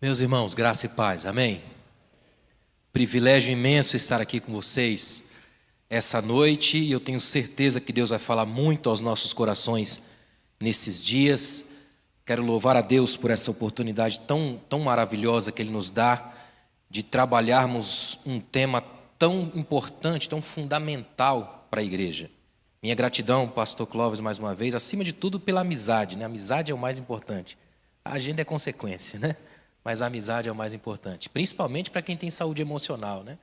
Meus irmãos, graça e paz, amém? Privilégio imenso estar aqui com vocês essa noite e eu tenho certeza que Deus vai falar muito aos nossos corações nesses dias. Quero louvar a Deus por essa oportunidade tão maravilhosa que Ele nos dá de trabalharmos um tema tão importante, tão fundamental para a igreja. Minha gratidão, pastor Clóvis, mais uma vez, acima de tudo pela amizade, né? A amizade é o mais importante. A agenda é consequência, né? Mas a amizade é o mais importante, principalmente para quem tem saúde emocional, né?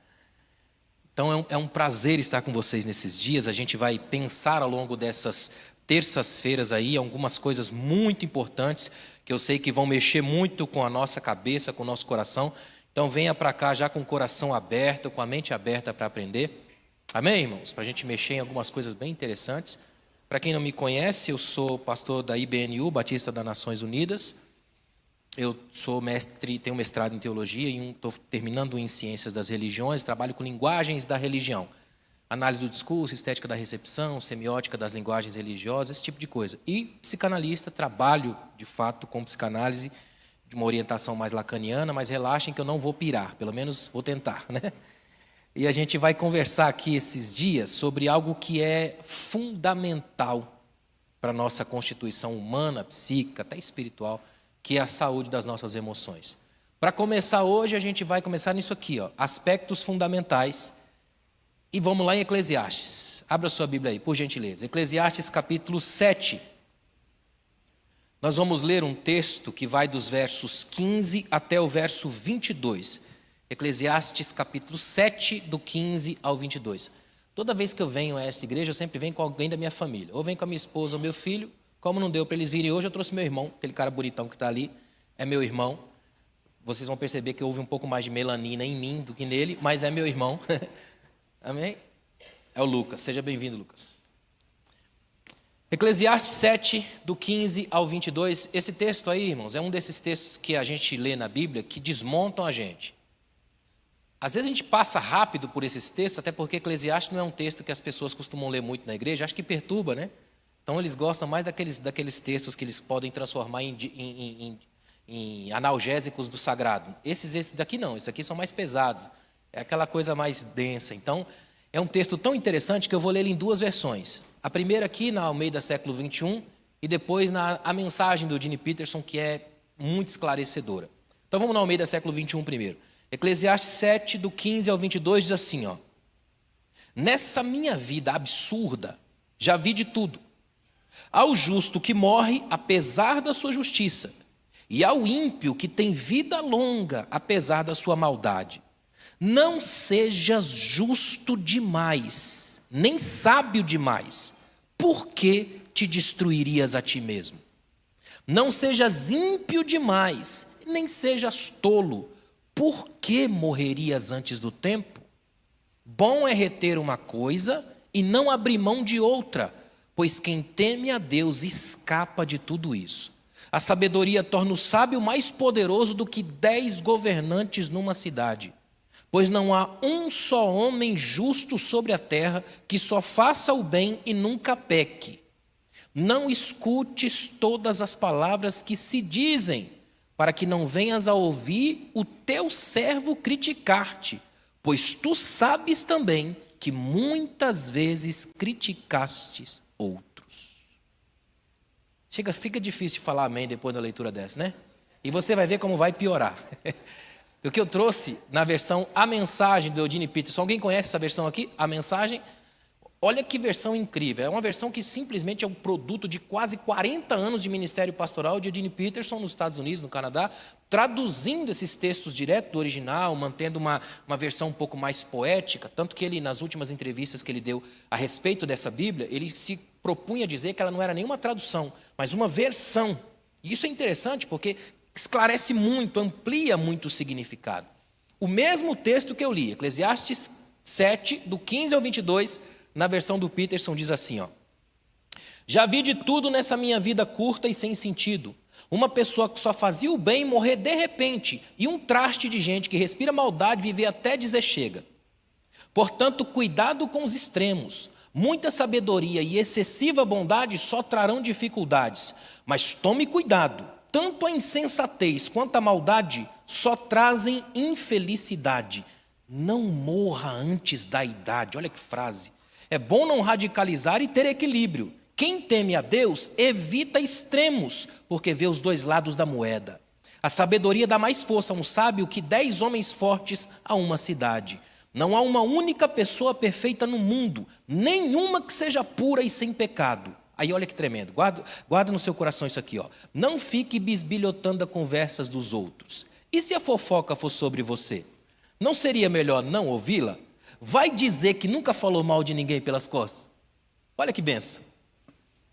Então é um prazer estar com vocês nesses dias. A gente vai pensar ao longo dessas terças-feiras aí algumas coisas muito importantes que eu sei que vão mexer muito com a nossa cabeça, com o nosso coração. Então venha para cá já com o coração aberto, com a mente aberta para aprender. Amém, irmãos? Para a gente mexer em algumas coisas bem interessantes. Para quem não me conhece, eu sou pastor da IBNU, Batista das Nações Unidas. Eu sou mestre, tenho mestrado em teologia e estou terminando em ciências das religiões, trabalho com linguagens da religião. Análise do discurso, estética da recepção, semiótica das linguagens religiosas, esse tipo de coisa. E psicanalista, trabalho, de fato, com psicanálise, de uma orientação mais lacaniana, mas relaxem que eu não vou pirar, pelo menos vou tentar, né? E a gente vai conversar aqui esses dias sobre algo que é fundamental para a nossa constituição humana, psíquica, até espiritual, que é a saúde das nossas emoções. Para começar hoje, a gente vai começar nisso aqui, ó, aspectos fundamentais. E vamos lá em Eclesiastes. Abra sua Bíblia aí, por gentileza. Eclesiastes capítulo 7. Nós vamos ler um texto que vai dos versos 15 até o verso 22. Eclesiastes capítulo 7, do 15 ao 22. Toda vez que eu venho a esta igreja, eu sempre venho com alguém da minha família. Ou venho com a minha esposa ou meu filho. Como não deu para eles virem hoje, eu trouxe meu irmão, aquele cara bonitão que está ali, é meu irmão. Vocês vão perceber que houve um pouco mais de melanina em mim do que nele, mas é meu irmão. Amém? É o Lucas. Seja bem-vindo, Lucas. Eclesiastes 7, do 15 ao 22. Esse texto aí, irmãos, é um desses textos que a gente lê na Bíblia que desmontam a gente. Às vezes a gente passa rápido por esses textos, até porque Eclesiastes não é um texto que as pessoas costumam ler muito na igreja, acho que perturba, né? Então eles gostam mais daqueles textos que eles podem transformar em analgésicos do sagrado. Esses daqui não, esses aqui são mais pesados, é aquela coisa mais densa. Então é um texto tão interessante que eu vou ler ele em duas versões. A primeira aqui na Almeida século 21 e depois a mensagem do Eugene Peterson, que é muito esclarecedora. Então vamos na Almeida século 21 primeiro. Eclesiastes 7, do 15 ao 22 diz assim, ó: nessa minha vida absurda já vi de tudo. Ao justo que morre apesar da sua justiça, e ao ímpio que tem vida longa apesar da sua maldade. Não sejas justo demais, nem sábio demais, por que te destruirias a ti mesmo? Não sejas ímpio demais, nem sejas tolo, por que morrerias antes do tempo? Bom é reter uma coisa e não abrir mão de outra, pois quem teme a Deus escapa de tudo isso. A sabedoria torna o sábio mais poderoso do que 10 governantes numa cidade. Pois não há um só homem justo sobre a terra que só faça o bem e nunca peque. Não escutes todas as palavras que se dizem, para que não venhas a ouvir o teu servo criticar-te, pois tu sabes também que muitas vezes criticastes outros. Fica difícil de falar amém depois da leitura dessa, né? E você vai ver como vai piorar. O que eu trouxe na versão A Mensagem do Eugene Peterson. Alguém conhece essa versão aqui? A Mensagem? Olha que versão incrível. É uma versão que simplesmente é um produto de quase 40 anos de ministério pastoral de Eugene Peterson nos Estados Unidos, no Canadá, traduzindo esses textos direto do original, mantendo uma versão um pouco mais poética, tanto que ele, nas últimas entrevistas que ele deu a respeito dessa Bíblia, ele se propunha a dizer que ela não era nenhuma tradução, mas uma versão. E isso é interessante porque esclarece muito, amplia muito o significado. O mesmo texto que eu li, Eclesiastes 7, do 15 ao 22, na versão do Peterson diz assim, ó: já vi de tudo nessa minha vida curta e sem sentido. Uma pessoa que só fazia o bem morrer de repente, e um traste de gente que respira maldade viver até dizer chega. Portanto, cuidado com os extremos. Muita sabedoria e excessiva bondade só trarão dificuldades, mas tome cuidado. tanto a insensatez quanto a maldade só trazem infelicidade. Não morra antes da idade. Olha que frase. É bom não radicalizar e ter equilíbrio. Quem teme a Deus evita extremos, porque vê os dois lados da moeda. A sabedoria dá mais força a um sábio que 10 homens fortes a uma cidade. Não há uma única pessoa perfeita no mundo, nenhuma que seja pura e sem pecado. Aí olha que tremendo, guarda no seu coração isso aqui, ó. Não fique bisbilhotando as conversas dos outros. E se a fofoca for sobre você? Não seria melhor não ouvi-la? Vai dizer que nunca falou mal de ninguém pelas costas? Olha que benção.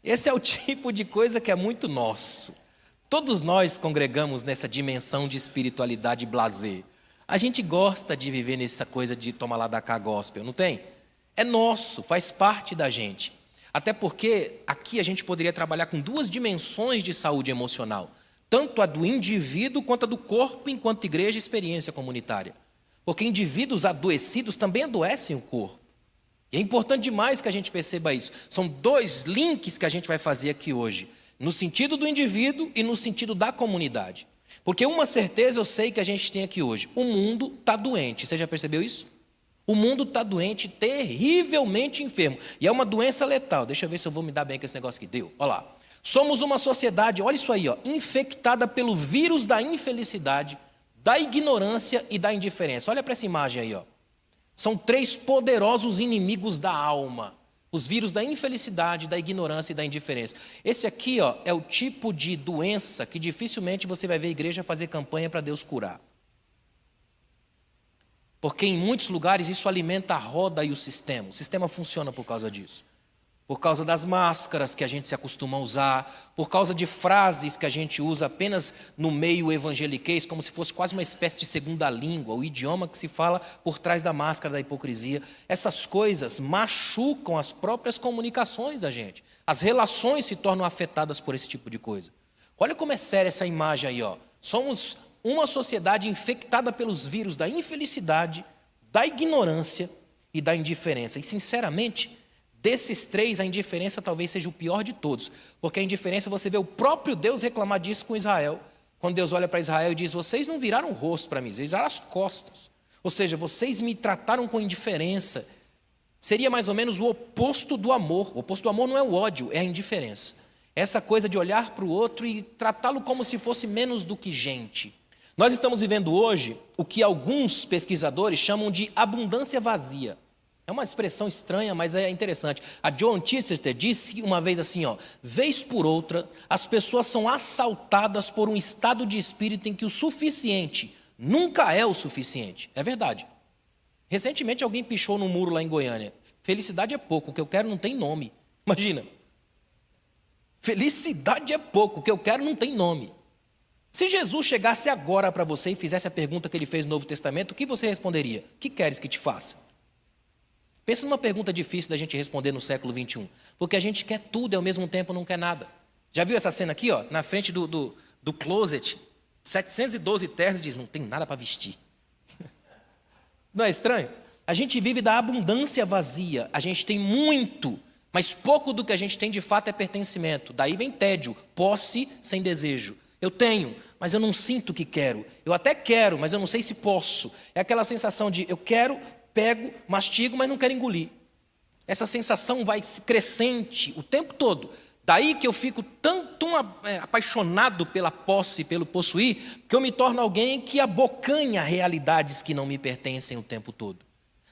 Esse é o tipo de coisa que é muito nosso. Todos nós congregamos nessa dimensão de espiritualidade blasé. A gente gosta de viver nessa coisa de tomar lá da cá gospel, não tem? É nosso, faz parte da gente. Até porque aqui a gente poderia trabalhar com 2 dimensões de saúde emocional. Tanto a do indivíduo quanto a do corpo enquanto igreja e experiência comunitária. Porque indivíduos adoecidos também adoecem o corpo. E é importante demais que a gente perceba isso. São 2 links que a gente vai fazer aqui hoje. No sentido do indivíduo e no sentido da comunidade. Porque uma certeza eu sei que a gente tem aqui hoje. O mundo está doente. Você já percebeu isso? O mundo está doente, terrivelmente enfermo. E é uma doença letal. Deixa eu ver se eu vou me dar bem com esse negócio que deu. Olha lá. Somos uma sociedade, olha isso aí, ó, infectada pelo vírus da infelicidade, da ignorância e da indiferença. Olha para essa imagem aí, ó. São 3 poderosos inimigos da alma. Os vírus da infelicidade, da ignorância e da indiferença. Esse aqui, ó, é o tipo de doença que dificilmente você vai ver a igreja fazer campanha para Deus curar. Porque em muitos lugares isso alimenta a roda e o sistema. O sistema funciona por causa disso. Por causa das máscaras que a gente se acostuma a usar, por causa de frases que a gente usa apenas no meio evangeliquez, como se fosse quase uma espécie de segunda língua, o idioma que se fala por trás da máscara da hipocrisia. Essas coisas machucam as próprias comunicações da gente. As relações se tornam afetadas por esse tipo de coisa. Olha como é séria essa imagem aí, ó. Somos uma sociedade infectada pelos vírus da infelicidade, da ignorância e da indiferença. E, sinceramente, desses 3, a indiferença talvez seja o pior de todos. Porque a indiferença, você vê o próprio Deus reclamar disso com Israel. Quando Deus olha para Israel e diz, vocês não viraram o rosto para mim, eles viraram as costas. Ou seja, vocês me trataram com indiferença. Seria mais ou menos o oposto do amor. O oposto do amor não é o ódio, é a indiferença. Essa coisa de olhar para o outro e tratá-lo como se fosse menos do que gente. Nós estamos vivendo hoje o que alguns pesquisadores chamam de abundância vazia. É uma expressão estranha, mas é interessante. A Joan Chittister disse uma vez assim, ó, vez por outra, as pessoas são assaltadas por um estado de espírito em que o suficiente nunca é o suficiente. É verdade. Recentemente alguém pichou no muro lá em Goiânia. Felicidade é pouco, o que eu quero não tem nome. Imagina. Felicidade é pouco, o que eu quero não tem nome. Se Jesus chegasse agora para você e fizesse a pergunta que ele fez no Novo Testamento, o que você responderia? O que queres que te faça? Pensa numa pergunta difícil da gente responder no século 21. Porque a gente quer tudo e ao mesmo tempo não quer nada. Já viu essa cena aqui, ó? Na frente do closet, 712 ternos, diz, não tem nada para vestir. Não é estranho? A gente vive da abundância vazia. A gente tem muito, mas pouco do que a gente tem de fato é pertencimento. Daí vem tédio, posse sem desejo. Eu tenho, mas eu não sinto que quero. Eu até quero, mas eu não sei se posso. É aquela sensação de eu quero, pego, mastigo, mas não quero engolir. Essa sensação vai crescente o tempo todo. Daí que eu fico tão apaixonado pela posse, pelo possuir, que eu me torno alguém que abocanha realidades que não me pertencem o tempo todo.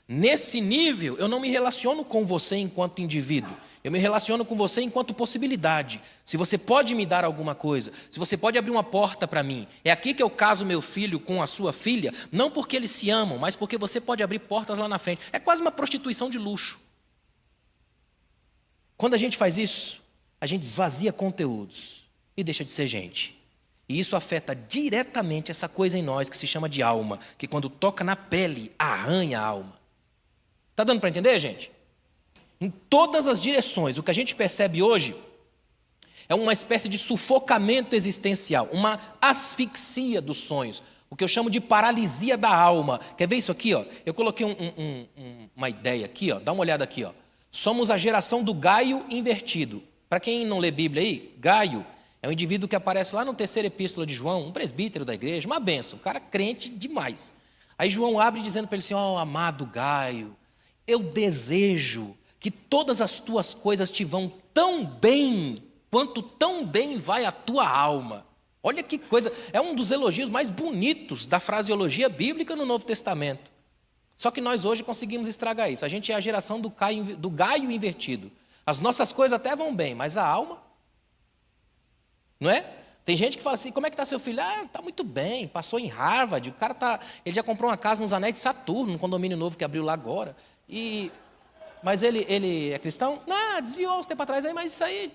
Nesse nível, eu não me relaciono com você enquanto indivíduo. Eu me relaciono com você enquanto possibilidade. Se você pode me dar alguma coisa, se você pode abrir uma porta para mim. É aqui que eu caso meu filho com a sua filha, não porque eles se amam, mas porque você pode abrir portas lá na frente. É quase uma prostituição de luxo. Quando a gente faz isso, a gente esvazia conteúdos e deixa de ser gente. E isso afeta diretamente essa coisa em nós que se chama de alma, que quando toca na pele, arranha a alma. Está dando para entender, gente? Em todas as direções, o que a gente percebe hoje é uma espécie de sufocamento existencial, uma asfixia dos sonhos, o que eu chamo de paralisia da alma. Quer ver isso aqui? Ó? Eu coloquei uma ideia aqui, ó. Dá uma olhada aqui. Ó. Somos a geração do Gaio invertido. Para quem não lê Bíblia aí, Gaio É um indivíduo que aparece lá no terceira epístola de João, um presbítero da igreja, uma bênção, um cara crente demais. Aí João abre dizendo para ele assim, amado Gaio, eu desejo que todas as tuas coisas te vão tão bem, quanto tão bem vai a tua alma. Olha que coisa, é um dos elogios mais bonitos da fraseologia bíblica no Novo Testamento. Só que nós hoje conseguimos estragar isso. A gente é a geração do gaio invertido. As nossas coisas até vão bem, mas a alma, não é? Tem gente que fala assim, como é que está seu filho? Está muito bem, passou em Harvard, o cara ele já comprou uma casa nos Anéis de Saturno, num condomínio novo que abriu lá agora. Mas ele é cristão? Não, desviou uns tempo atrás aí, mas isso aí,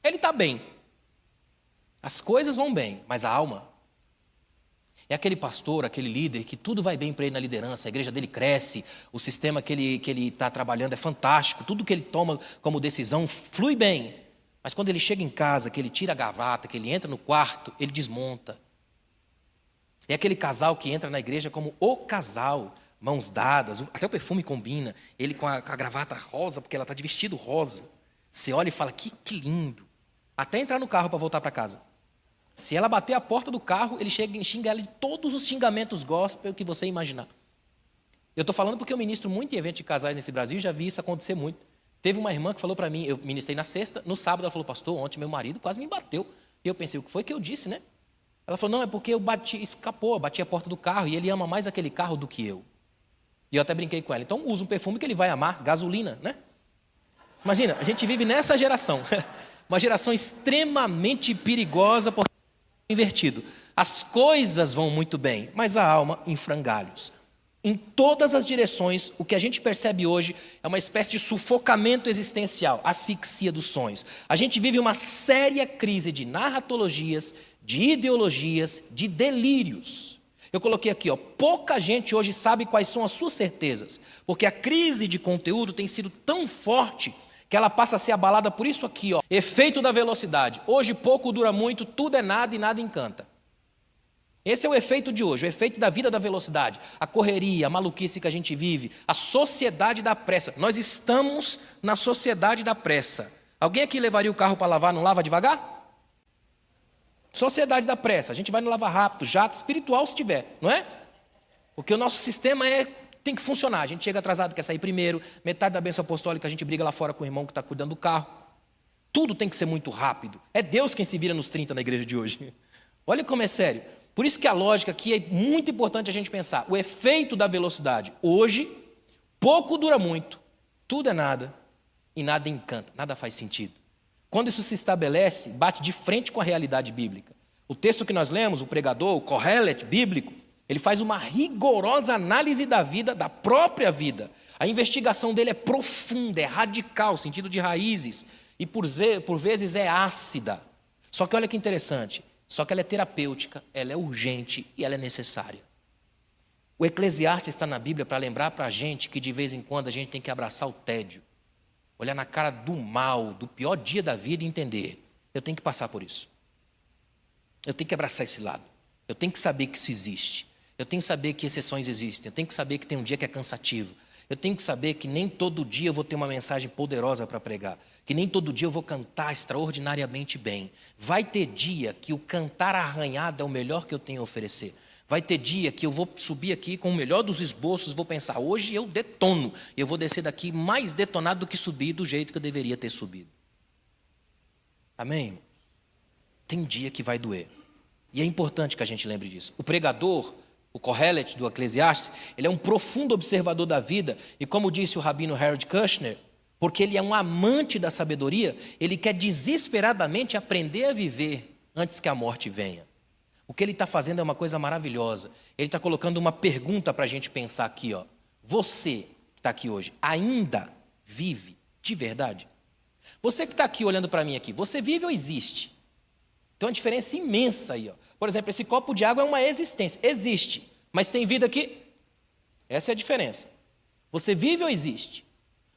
ele está bem. As coisas vão bem, mas a alma... É aquele pastor, aquele líder que tudo vai bem para ele na liderança, a igreja dele cresce, o sistema que ele está trabalhando é fantástico, tudo que ele toma como decisão flui bem. Mas quando ele chega em casa, que ele tira a gravata, que ele entra no quarto, ele desmonta. É aquele casal que entra na igreja como o casal, mãos dadas, até o perfume combina, ele com a gravata rosa, porque ela está de vestido rosa. Você olha e fala, que lindo. Até entrar no carro para voltar para casa. Se ela bater a porta do carro, ele chega e xinga ela de todos os xingamentos gospel que você imaginar. Eu estou falando porque eu ministro muito em eventos de casais nesse Brasil, já vi isso acontecer muito. Teve uma irmã que falou para mim, eu ministrei na sexta, no sábado ela falou, pastor, ontem meu marido quase me bateu. E eu pensei, o que foi que eu disse, né? Ela falou, não, é porque eu bati a porta do carro e ele ama mais aquele carro do que eu. E eu até brinquei com ela, então usa um perfume que ele vai amar, gasolina, né? Imagina, a gente vive nessa geração, uma geração extremamente perigosa, porque invertido. As coisas vão muito bem, mas a alma em frangalhos. Em todas as direções, o que a gente percebe hoje é uma espécie de sufocamento existencial, asfixia dos sonhos. A gente vive uma séria crise de narratologias, de ideologias, de delírios. Eu coloquei aqui, pouca gente hoje sabe quais são as suas certezas, porque a crise de conteúdo tem sido tão forte que ela passa a ser abalada por isso aqui, efeito da velocidade. Hoje pouco dura muito, tudo é nada e nada encanta. Esse é o efeito de hoje, o efeito da vida da velocidade, a correria, a maluquice que a gente vive, a sociedade da pressa. Nós estamos na sociedade da pressa. Alguém aqui levaria o carro para lavar, não lava devagar? Sociedade da pressa, a gente vai no lava rápido, jato espiritual se tiver, não é? Porque o nosso sistema tem que funcionar. A gente chega atrasado, quer sair primeiro, metade da bênção apostólica a gente briga lá fora com o irmão que está cuidando do carro. Tudo tem que ser muito rápido. É Deus quem se vira nos 30 na igreja de hoje. Olha como é sério. Por isso que a lógica aqui é muito importante a gente pensar. O efeito da velocidade. Hoje, pouco dura muito, tudo é nada e nada encanta, nada faz sentido. Quando isso se estabelece, bate de frente com a realidade bíblica. O texto que nós lemos, o pregador, o Kohelet bíblico, ele faz uma rigorosa análise da vida, da própria vida. A investigação dele é profunda, é radical, sentido de raízes, e por vezes é ácida. Só que olha que interessante, só que ela é terapêutica, ela é urgente e ela é necessária. O Eclesiastes está na Bíblia para lembrar para a gente que de vez em quando a gente tem que abraçar o tédio, olhar na cara do mal, do pior dia da vida e entender, eu tenho que passar por isso. Eu tenho que abraçar esse lado. Eu tenho que saber que isso existe. Eu tenho que saber que exceções existem. Eu tenho que saber que tem um dia que é cansativo. Eu tenho que saber que nem todo dia eu vou ter uma mensagem poderosa para pregar. Que nem todo dia eu vou cantar extraordinariamente bem. Vai ter dia que o cantar arranhado é o melhor que eu tenho a oferecer. Vai ter dia que eu vou subir aqui com o melhor dos esboços, vou pensar, hoje eu detono. E eu vou descer daqui mais detonado do que subir, do jeito que eu deveria ter subido. Amém? Tem dia que vai doer. E é importante que a gente lembre disso. O pregador, o Kohelet do Eclesiastes, ele é um profundo observador da vida, e como disse o rabino Harold Kushner, porque ele é um amante da sabedoria, ele quer desesperadamente aprender a viver antes que a morte venha. O que ele está fazendo é uma coisa maravilhosa. Ele está colocando uma pergunta para a gente pensar aqui. Você que está aqui hoje, ainda vive de verdade? Você que está aqui olhando para mim aqui, você vive ou existe? Tem uma diferença imensa aí. Por exemplo, esse copo de água é uma existência. Existe, mas tem vida aqui? Essa é a diferença. Você vive ou existe?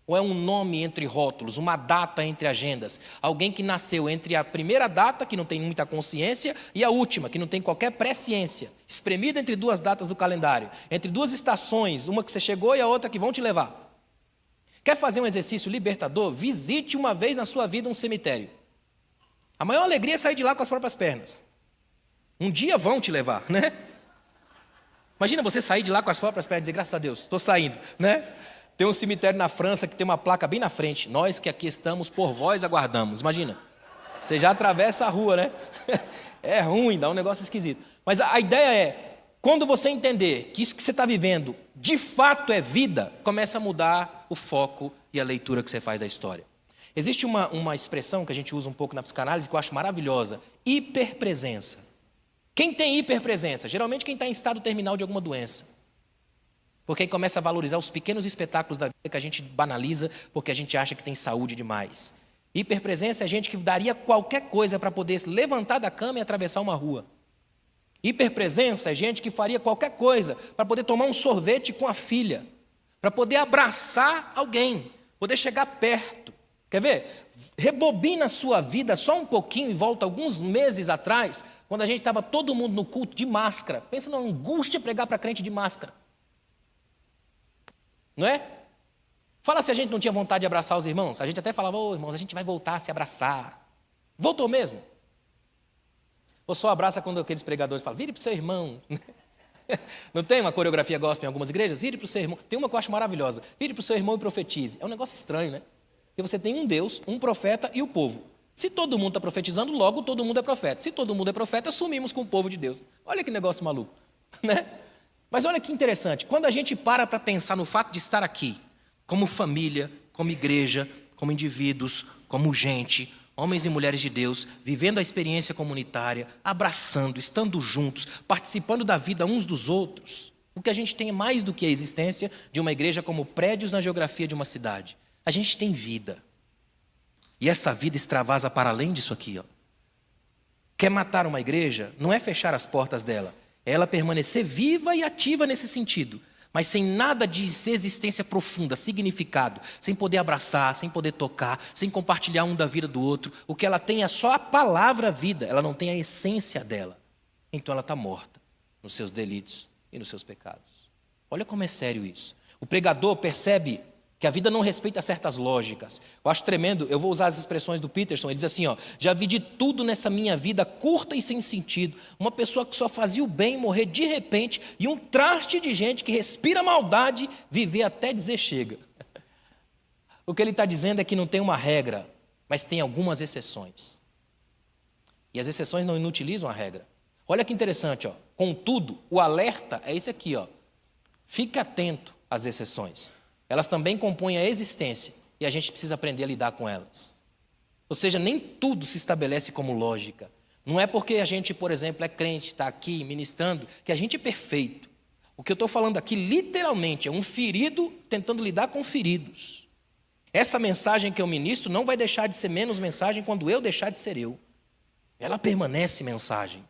Ou é um nome entre rótulos, uma data entre agendas? Alguém que nasceu entre a primeira data, que não tem muita consciência, e a última, que não tem qualquer presciência. Espremida entre duas datas do calendário. Entre duas estações, uma que você chegou e a outra que vão te levar. Quer fazer um exercício libertador? Visite uma vez na sua vida um cemitério. A maior alegria é sair de lá com as próprias pernas. Um dia vão te levar, né? Imagina você sair de lá com as próprias pernas e dizer, graças a Deus, estou saindo, né? Tem um cemitério na França que tem uma placa bem na frente. Nós que aqui estamos, por vós aguardamos. Imagina, você já atravessa a rua, né? É ruim, dá um negócio esquisito. Mas a ideia é, quando você entender que isso que você está vivendo, de fato é vida, começa a mudar o foco e a leitura que você faz da história. Existe uma expressão que a gente usa um pouco na psicanálise que eu acho maravilhosa, hiperpresença. Quem tem hiperpresença? Geralmente quem está em estado terminal de alguma doença. Porque aí começa a valorizar os pequenos espetáculos da vida que a gente banaliza porque a gente acha que tem saúde demais. Hiperpresença é gente que daria qualquer coisa para poder se levantar da cama e atravessar uma rua. Hiperpresença é gente que faria qualquer coisa para poder tomar um sorvete com a filha, para poder abraçar alguém, poder chegar perto. Quer ver? Rebobina a sua vida só um pouquinho e volta alguns meses atrás, quando a gente estava todo mundo no culto de máscara. Pensa na angústia pregar para crente de máscara. Não é? Fala se a gente não tinha vontade de abraçar os irmãos. A gente até falava, ô irmãos, a gente vai voltar a se abraçar. Voltou mesmo? Ou só abraça quando aqueles pregadores falam, vire para o seu irmão. Não tem uma coreografia gospel em algumas igrejas? Vire para o seu irmão. Tem uma que eu acho maravilhosa. Vire para o seu irmão e profetize. É um negócio estranho, né? Porque você tem um Deus, um profeta e o povo. Se todo mundo está profetizando, logo todo mundo é profeta. Se todo mundo é profeta, assumimos com o povo de Deus. Olha que negócio maluco, né? Mas olha que interessante, quando a gente para pensar no fato de estar aqui, como família, como igreja, como indivíduos, como gente, homens e mulheres de Deus, vivendo a experiência comunitária, abraçando, estando juntos, participando da vida uns dos outros, o que a gente tem é mais do que a existência de uma igreja como prédios na geografia de uma cidade. A gente tem vida. E essa vida extravasa para além disso aqui, ó. Quer matar uma igreja? Não é fechar as portas dela. É ela permanecer viva e ativa nesse sentido. Mas sem nada de existência profunda, significado. Sem poder abraçar, sem poder tocar, sem compartilhar um da vida do outro. O que ela tem é só a palavra vida. Ela não tem a essência dela. Então ela está morta nos seus delitos e nos seus pecados. Olha como é sério isso. O pregador percebe que a vida não respeita certas lógicas. Eu acho tremendo, eu vou usar as expressões do Peterson, ele diz assim, ó, já vi de tudo nessa minha vida curta e sem sentido, uma pessoa que só fazia o bem morrer de repente e um traste de gente que respira maldade viver até dizer chega. O que ele está dizendo é que não tem uma regra, mas tem algumas exceções. E as exceções não inutilizam a regra. Olha que interessante, ó. Contudo, o alerta é esse aqui, ó. Fique atento às exceções. Elas também compõem a existência e a gente precisa aprender a lidar com elas. Ou seja, nem tudo se estabelece como lógica. Não é porque a gente, por exemplo, é crente, está aqui ministrando, que a gente é perfeito. O que eu estou falando aqui, literalmente, é um ferido tentando lidar com feridos. Essa mensagem que eu ministro não vai deixar de ser menos mensagem quando eu deixar de ser eu. Ela permanece mensagem.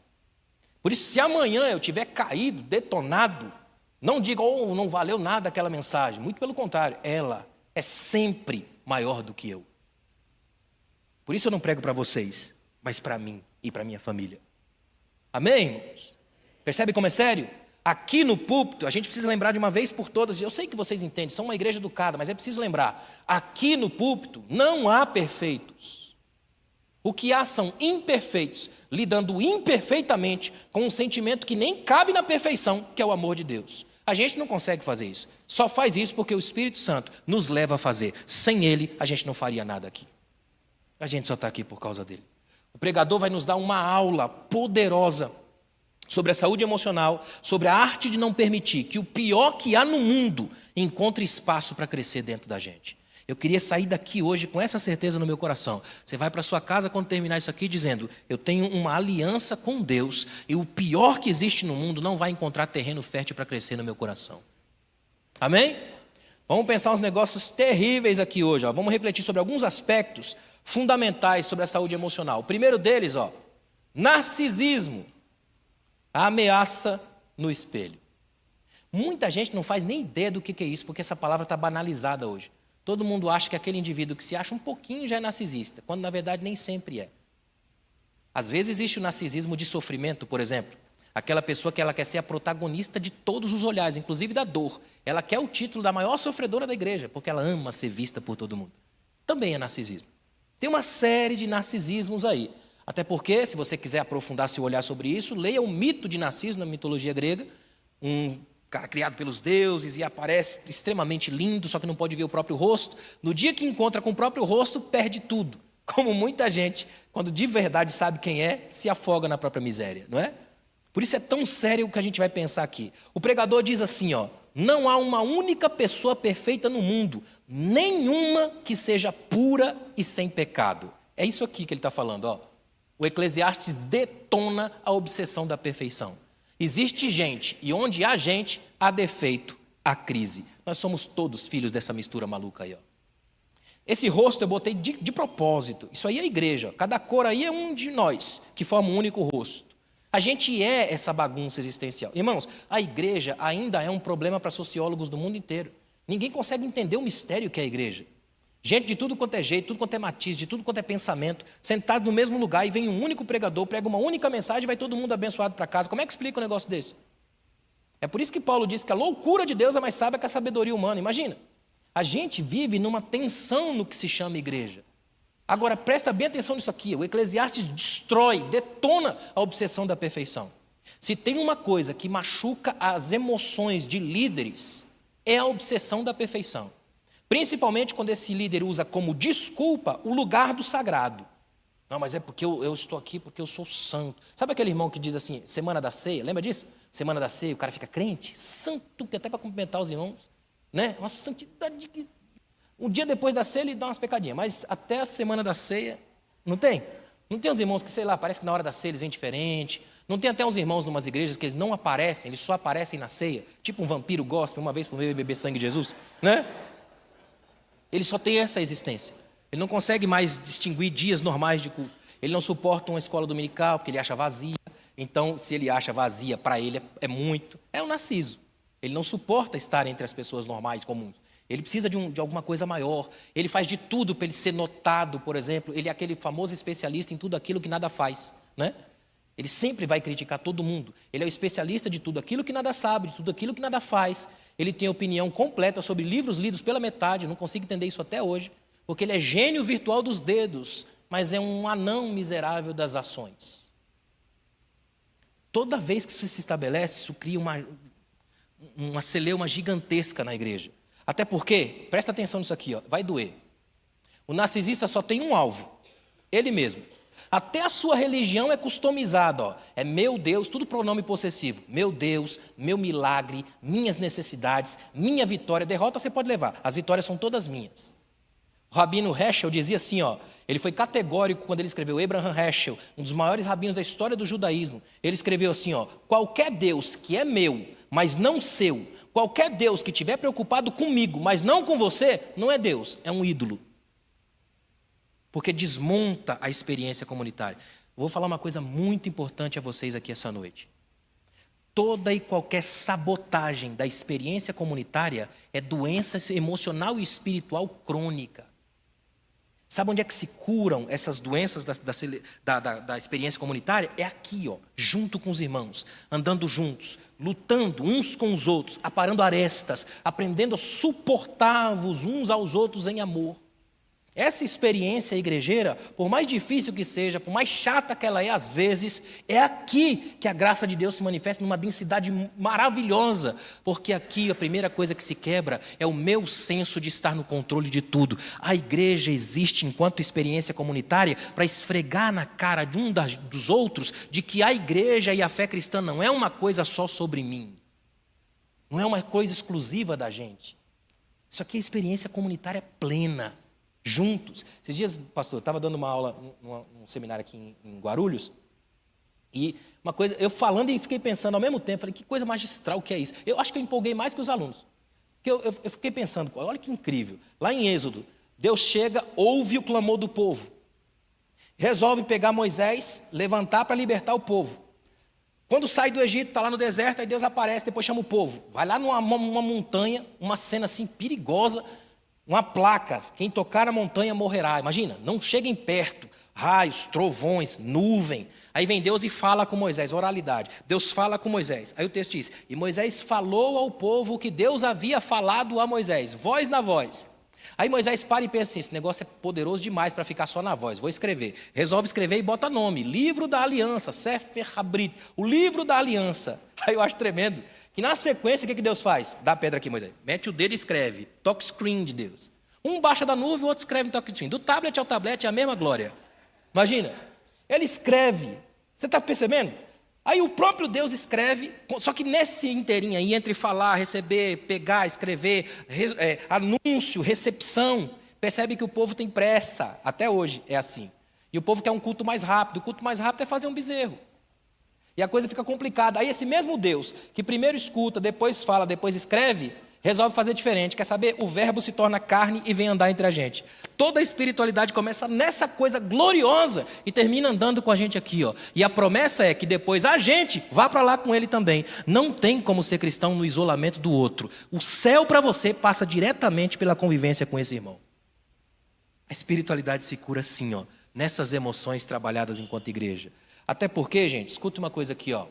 Por isso, se amanhã eu tiver caído, detonado, não diga, oh, não valeu nada aquela mensagem. Muito pelo contrário, ela é sempre maior do que eu. Por isso eu não prego para vocês, mas para mim e para minha família. Amém, irmãos? Percebe como é sério? Aqui no púlpito, a gente precisa lembrar de uma vez por todas, eu sei que vocês entendem, são uma igreja educada, mas é preciso lembrar, aqui no púlpito não há perfeitos. O que há são imperfeitos, lidando imperfeitamente com um sentimento que nem cabe na perfeição, que é o amor de Deus. A gente não consegue fazer isso. Só faz isso porque o Espírito Santo nos leva a fazer. Sem Ele, a gente não faria nada aqui. A gente só está aqui por causa dele. O pregador vai nos dar uma aula poderosa sobre a saúde emocional, sobre a arte de não permitir que o pior que há no mundo encontre espaço para crescer dentro da gente. Eu queria sair daqui hoje com essa certeza no meu coração. Você vai para sua casa quando terminar isso aqui dizendo, eu tenho uma aliança com Deus e o pior que existe no mundo não vai encontrar terreno fértil para crescer no meu coração. Amém? Vamos pensar uns negócios terríveis aqui hoje. Ó. Vamos refletir sobre alguns aspectos fundamentais sobre a saúde emocional. O primeiro deles, ó, narcisismo, a ameaça no espelho. Muita gente não faz nem ideia do que é isso, porque essa palavra está banalizada hoje. Todo mundo acha que aquele indivíduo que se acha um pouquinho já é narcisista, quando na verdade nem sempre é. Às vezes existe o narcisismo de sofrimento, por exemplo. Aquela pessoa que ela quer ser a protagonista de todos os olhares, inclusive da dor. Ela quer o título da maior sofredora da igreja, porque ela ama ser vista por todo mundo. Também é narcisismo. Tem uma série de narcisismos aí. Até porque, se você quiser aprofundar seu olhar sobre isso, leia o mito de Narciso na mitologia grega, um cara criado pelos deuses e aparece extremamente lindo, só que não pode ver o próprio rosto. No dia que encontra com o próprio rosto, perde tudo. Como muita gente, quando de verdade sabe quem é, se afoga na própria miséria, não é? Por isso é tão sério o que a gente vai pensar aqui. O pregador diz assim, ó, não há uma única pessoa perfeita no mundo, nenhuma que seja pura e sem pecado. É isso aqui que ele está falando, ó. O Eclesiastes detona a obsessão da perfeição. Existe gente, e onde há gente, há defeito, há crise. Nós somos todos filhos dessa mistura maluca aí, ó. Esse rosto eu botei de propósito. Isso aí é a igreja. Cada cor aí é um de nós, que forma um único rosto. A gente é essa bagunça existencial. Irmãos, a igreja ainda é um problema para sociólogos do mundo inteiro. Ninguém consegue entender o mistério que é a igreja. Gente de tudo quanto é jeito, tudo quanto é matiz, de tudo quanto é pensamento, sentado no mesmo lugar e vem um único pregador, prega uma única mensagem e vai todo mundo abençoado para casa. Como é que explica um negócio desse? É por isso que Paulo diz que a loucura de Deus é mais sábia que a sabedoria humana. Imagina, a gente vive numa tensão no que se chama igreja. Agora, presta bem atenção nisso aqui. O Eclesiastes destrói, detona a obsessão da perfeição. Se tem uma coisa que machuca as emoções de líderes, é a obsessão da perfeição. Principalmente quando esse líder usa como desculpa o lugar do sagrado. Não, mas é porque eu estou aqui porque eu sou santo. Sabe aquele irmão que diz assim, semana da ceia, lembra disso? Semana da ceia, o cara fica crente, santo, que até para cumprimentar os irmãos, né? Uma santidade que... Um dia depois da ceia ele dá umas pecadinhas, mas até a semana da ceia, não tem? Não tem uns irmãos que, sei lá, parece que na hora da ceia eles vêm diferente. Não tem até uns irmãos em umas igrejas que eles não aparecem, eles só aparecem na ceia, tipo um vampiro gospel, uma vez por mês beber sangue de Jesus, né? Ele só tem essa existência. Ele não consegue mais distinguir dias normais de culto. Ele não suporta uma escola dominical, porque ele acha vazia. Então, se ele acha vazia, para ele é muito. É o Narciso. Ele não suporta estar entre as pessoas normais, comuns. Ele precisa de alguma coisa maior. Ele faz de tudo para ele ser notado, por exemplo. Ele é aquele famoso especialista em tudo aquilo que nada faz, né? Ele sempre vai criticar todo mundo. Ele é o especialista de tudo aquilo que nada sabe, de tudo aquilo que nada faz. Ele tem opinião completa sobre livros lidos pela metade, não consigo entender isso até hoje, porque ele é gênio virtual dos dedos, mas é um anão miserável das ações. Toda vez que isso se estabelece, isso cria uma celeuma gigantesca na igreja. Até porque, presta atenção nisso aqui, ó, vai doer. O narcisista só tem um alvo, ele mesmo. Até a sua religião é customizada, ó. É meu Deus, tudo pronome possessivo. Meu Deus, meu milagre, minhas necessidades, minha vitória. Derrota você pode levar, as vitórias são todas minhas. O rabino Heschel dizia assim, ó, ele foi categórico quando ele escreveu, Abraham Heschel, um dos maiores rabinos da história do judaísmo. Ele escreveu assim, ó, qualquer Deus que é meu, mas não seu, qualquer Deus que estiver preocupado comigo, mas não com você, não é Deus, é um ídolo. Porque desmonta a experiência comunitária. Vou falar uma coisa muito importante a vocês aqui essa noite. Toda e qualquer sabotagem da experiência comunitária é doença emocional e espiritual crônica. Sabe onde é que se curam essas doenças da experiência comunitária? É aqui, ó, junto com os irmãos, andando juntos, lutando uns com os outros, aparando arestas, aprendendo a suportar-vos uns aos outros em amor. Essa experiência igrejeira, por mais difícil que seja, por mais chata que ela é às vezes, é aqui que a graça de Deus se manifesta numa densidade maravilhosa, porque aqui a primeira coisa que se quebra é o meu senso de estar no controle de tudo. A igreja existe enquanto experiência comunitária para esfregar na cara de dos outros de que a igreja e a fé cristã não é uma coisa só sobre mim, não é uma coisa exclusiva da gente. Isso aqui é experiência comunitária plena. Juntos. Esses dias, pastor, eu estava dando uma aula num seminário aqui em Guarulhos, e uma coisa, eu falando e fiquei pensando ao mesmo tempo, falei, que coisa magistral que é isso. Eu acho que eu empolguei mais que os alunos. Porque eu fiquei pensando, olha que incrível. Lá em Êxodo, Deus chega, ouve o clamor do povo, resolve pegar Moisés, levantar para libertar o povo. Quando sai do Egito, está lá no deserto, aí Deus aparece, depois chama o povo. Vai lá numa montanha, uma cena assim perigosa, uma placa, quem tocar na montanha morrerá. Imagina, não cheguem perto, raios, trovões, nuvem. Aí vem Deus e fala com Moisés, oralidade. Deus fala com Moisés. Aí o texto diz, e Moisés falou ao povo o que Deus havia falado a Moisés, voz na voz. Aí Moisés para e pensa assim, esse negócio é poderoso demais para ficar só na voz, vou escrever. Resolve escrever e bota nome, Livro da Aliança, Sefer Habrit, o Livro da Aliança. Aí eu acho tremendo, que na sequência o que Deus faz? Dá a pedra aqui, Moisés, mete o dedo e escreve, toque screen de Deus. Um baixa da nuvem, o outro escreve no toque screen. Do tablet ao tablet é a mesma glória. Imagina, ele escreve, você está percebendo? Aí o próprio Deus escreve, só que nesse inteirinho aí, entre falar, receber, pegar, escrever, anúncio, recepção, percebe que o povo tem pressa, até hoje é assim. E o povo quer um culto mais rápido, o culto mais rápido é fazer um bezerro. E a coisa fica complicada. Aí esse mesmo Deus, que primeiro escuta, depois fala, depois escreve, resolve fazer diferente. Quer saber? O verbo se torna carne e vem andar entre a gente. Toda a espiritualidade começa nessa coisa gloriosa e termina andando com a gente aqui, ó. E a promessa é que depois a gente vá para lá com ele também. Não tem como ser cristão no isolamento do outro. O céu para você passa diretamente pela convivência com esse irmão. A espiritualidade se cura assim, ó, nessas emoções trabalhadas enquanto igreja. Até porque, gente, escuta uma coisa aqui, ó.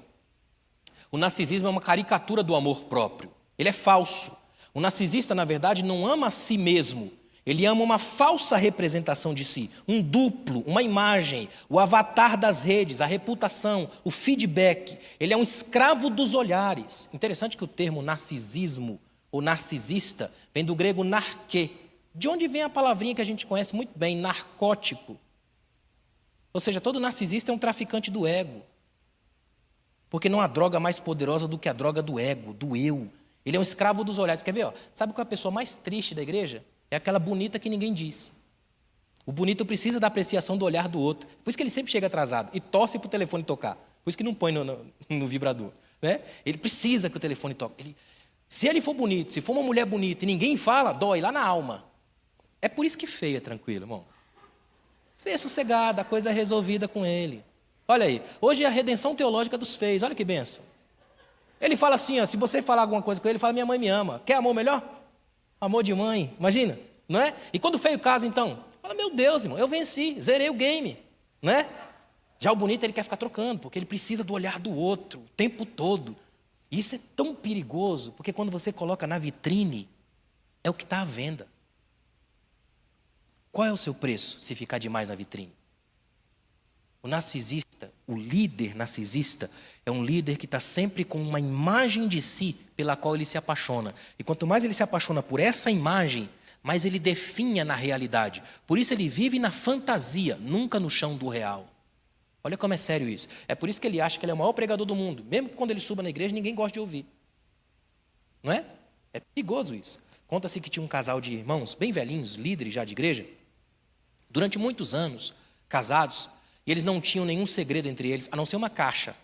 O narcisismo é uma caricatura do amor próprio. Ele é falso. O narcisista, na verdade, não ama a si mesmo. Ele ama uma falsa representação de si, um duplo, uma imagem, o avatar das redes, a reputação, o feedback. Ele é um escravo dos olhares. Interessante que o termo narcisismo ou narcisista vem do grego narquê, de onde vem a palavrinha que a gente conhece muito bem, narcótico. Ou seja, todo narcisista é um traficante do ego. Porque não há droga mais poderosa do que a droga do ego, do eu. Ele é um escravo dos olhares. Quer ver? Ó? Sabe qual é a pessoa mais triste da igreja? É aquela bonita que ninguém diz. O bonito precisa da apreciação do olhar do outro. Por isso que ele sempre chega atrasado e torce para o telefone tocar. Por isso que não põe no vibrador. Né? Ele precisa que o telefone toque. Se ele for bonito, se for uma mulher bonita e ninguém fala, dói lá na alma. É por isso que feio é tranquilo, irmão. Feio é sossegado, a coisa é resolvida com ele. Olha aí, hoje é a redenção teológica dos feios. Olha que benção. Ele fala assim, ó, se você falar alguma coisa com ele, ele fala, minha mãe me ama. Quer amor melhor? Amor de mãe, imagina, não é? E quando o feio casa, então? Fala, meu Deus, irmão, eu venci, zerei o game, não é? Já o bonito, ele quer ficar trocando, porque ele precisa do olhar do outro, o tempo todo. E isso é tão perigoso, porque quando você coloca na vitrine, é o que está à venda. Qual é o seu preço, se ficar demais na vitrine? O narcisista, o líder narcisista, é um líder que está sempre com uma imagem de si pela qual ele se apaixona. E quanto mais ele se apaixona por essa imagem, mais ele definha na realidade. Por isso ele vive na fantasia, nunca no chão do real. Olha como é sério isso. É por isso que ele acha que ele é o maior pregador do mundo. Mesmo que quando ele suba na igreja, ninguém gosta de ouvir. Não é? É perigoso isso. Conta-se que tinha um casal de irmãos, bem velhinhos, líderes já de igreja, durante muitos anos, casados, e eles não tinham nenhum segredo entre eles, a não ser uma caixa,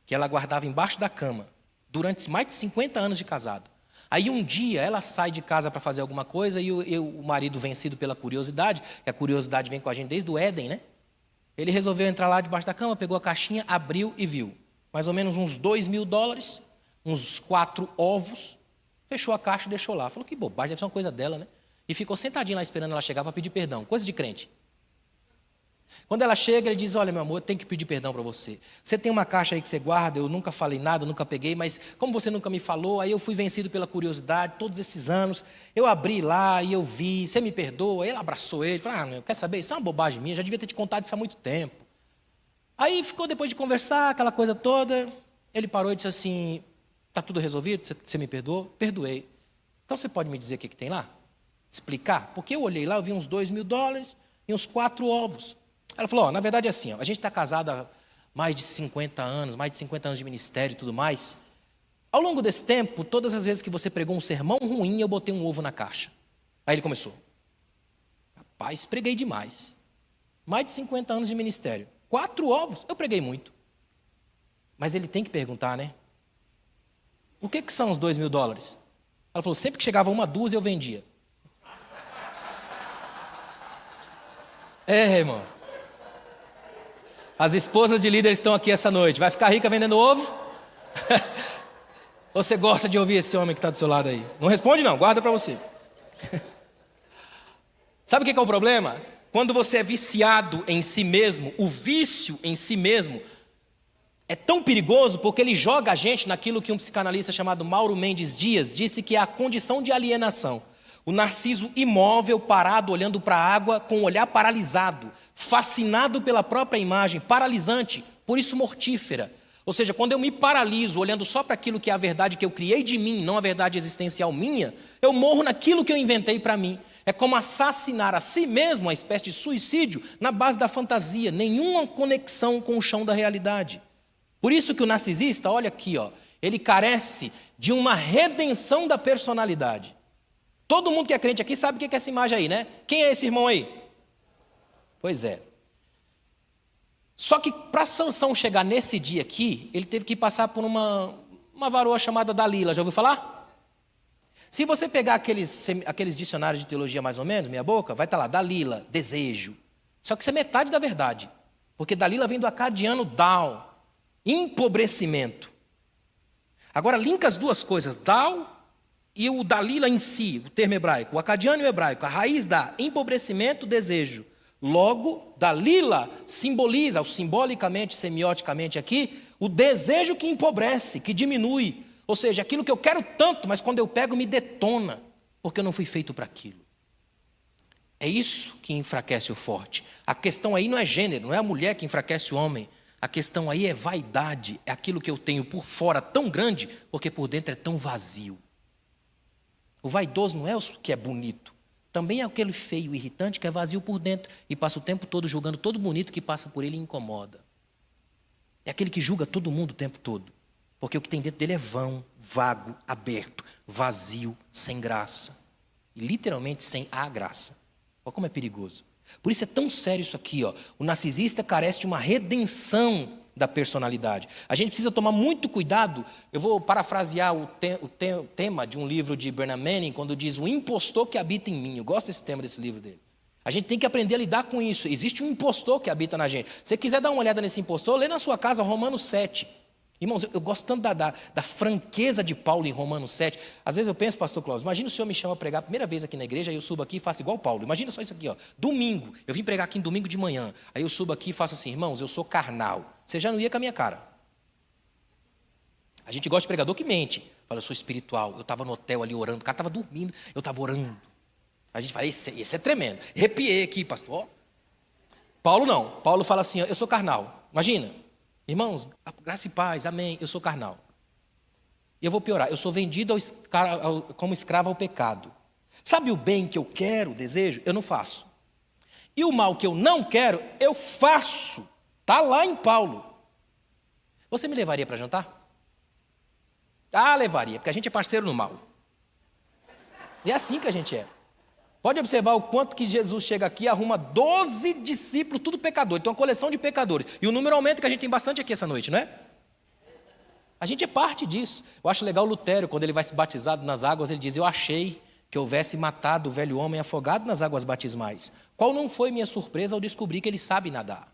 que ela guardava embaixo da cama, durante mais de 50 anos de casado. Aí um dia ela sai de casa para fazer alguma coisa e o marido, vencido pela curiosidade, que a curiosidade vem com a gente desde o Éden, né? Ele resolveu entrar lá debaixo da cama, pegou a caixinha, abriu e viu mais ou menos uns $2.000, uns 4 ovos, fechou a caixa e deixou lá. Falou, que bobagem, deve ser uma coisa dela, né? E ficou sentadinho lá esperando ela chegar para pedir perdão, coisa de crente. Quando ela chega, ele diz, olha, meu amor, eu tenho que pedir perdão para você. Você tem uma caixa aí que você guarda, eu nunca falei nada, nunca peguei, mas como você nunca me falou, aí eu fui vencido pela curiosidade, todos esses anos, eu abri lá e eu vi, você me perdoa? Aí ela abraçou ele, falou, quer saber, isso é uma bobagem minha, já devia ter te contado isso há muito tempo. Aí ficou, depois de conversar, aquela coisa toda, ele parou e disse assim, está tudo resolvido, você me perdoou? Perdoei. Então você pode me dizer o que tem lá? Explicar? Porque eu olhei lá, eu vi uns $2.000 e uns 4 ovos. Ela falou, na verdade é assim, a gente está casado há mais de 50 anos, mais de 50 anos de ministério e tudo mais. Ao longo desse tempo, todas as vezes que você pregou um sermão ruim, eu botei um ovo na caixa. Aí ele começou. Rapaz, preguei demais. Mais de 50 anos de ministério. 4 ovos, eu preguei muito. Mas ele tem que perguntar, né? O que são os $2.000? Ela falou, sempre que chegava uma dúzia, eu vendia. Irmão. As esposas de líderes estão aqui essa noite. Vai ficar rica vendendo ovo? Ou você gosta de ouvir esse homem que está do seu lado aí? Não responde não, guarda para você. Sabe o que é o problema? Quando você é viciado em si mesmo, o vício em si mesmo é tão perigoso porque ele joga a gente naquilo que um psicanalista chamado Mauro Mendes Dias disse que é a condição de alienação. O narciso imóvel, parado, olhando para a água, com o olhar paralisado, fascinado pela própria imagem, paralisante, por isso mortífera. Ou seja, quando eu me paraliso olhando só para aquilo que é a verdade que eu criei de mim, não a verdade existencial minha, eu morro naquilo que eu inventei para mim. É como assassinar a si mesmo, uma espécie de suicídio, na base da fantasia, nenhuma conexão com o chão da realidade. Por isso que o narcisista, olha aqui, ele carece de uma redenção da personalidade. Todo mundo que é crente aqui sabe o que é essa imagem aí, né? Quem é esse irmão aí? Pois é. Só que para Sansão chegar nesse dia aqui, ele teve que passar por uma varoa chamada Dalila. Já ouviu falar? Se você pegar aqueles dicionários de teologia mais ou menos, meia boca, vai estar lá, Dalila, desejo. Só que isso é metade da verdade. Porque Dalila vem do acadiano dal, empobrecimento. Agora, linka as duas coisas, dal e o Dalila em si, o termo hebraico, o acadiano e o hebraico, a raiz dá empobrecimento, desejo. Logo, Dalila simboliza, simbolicamente, semioticamente aqui, o desejo que empobrece, que diminui. Ou seja, aquilo que eu quero tanto, mas quando eu pego me detona, porque eu não fui feito para aquilo. É isso que enfraquece o forte. A questão aí não é gênero, não é a mulher que enfraquece o homem. A questão aí é vaidade, é aquilo que eu tenho por fora tão grande, porque por dentro é tão vazio. O vaidoso não é o que é bonito. Também é aquele feio, irritante, que é vazio por dentro e passa o tempo todo julgando todo bonito que passa por ele e incomoda. É aquele que julga todo mundo o tempo todo. Porque o que tem dentro dele é vão, vago, aberto, vazio, sem graça. E literalmente sem a graça. Olha como é perigoso. Por isso é tão sério isso aqui. O narcisista carece de uma redenção da personalidade. A gente precisa tomar muito cuidado. Eu vou parafrasear o tema de um livro de Bernard Manning, quando diz o impostor que habita em mim. Eu gosto desse tema desse livro dele. A gente tem que aprender a lidar com isso. Existe um impostor que habita na gente. Se você quiser dar uma olhada nesse impostor, lê na sua casa Romanos 7. Irmãos, eu gosto tanto da franqueza de Paulo em Romanos 7. Às vezes eu penso, pastor Cláudio, imagina o senhor me chama a pregar a primeira vez aqui na igreja, aí eu subo aqui e faço igual Paulo. Imagina só isso aqui, domingo. Eu vim pregar aqui em domingo de manhã. Aí eu subo aqui e faço assim, irmãos, eu sou carnal. Você já não ia com a minha cara. A gente gosta de pregador que mente. Fala, eu sou espiritual. Eu estava no hotel ali orando, o cara estava dormindo, eu estava orando. A gente fala, esse é tremendo. Arrepiei aqui, pastor. Paulo não. Paulo fala assim, eu sou carnal. Imagina. Irmãos, graça e paz, amém, eu sou carnal. E eu vou piorar, eu sou vendido como escravo ao pecado. Sabe o bem que eu quero, desejo? Eu não faço. E o mal que eu não quero, eu faço. Está lá em Paulo. Você me levaria para jantar? Ah, levaria, porque a gente é parceiro no mal. E é assim que a gente é. Pode observar o quanto que Jesus chega aqui e arruma 12 discípulos, tudo pecadores. Então, uma coleção de pecadores. E o número aumenta, que a gente tem bastante aqui essa noite, não é? A gente é parte disso. Eu acho legal o Lutero, quando ele vai se batizar nas águas, ele diz, eu achei que houvesse matado o velho homem afogado nas águas batismais. Qual não foi minha surpresa ao descobrir que ele sabe nadar?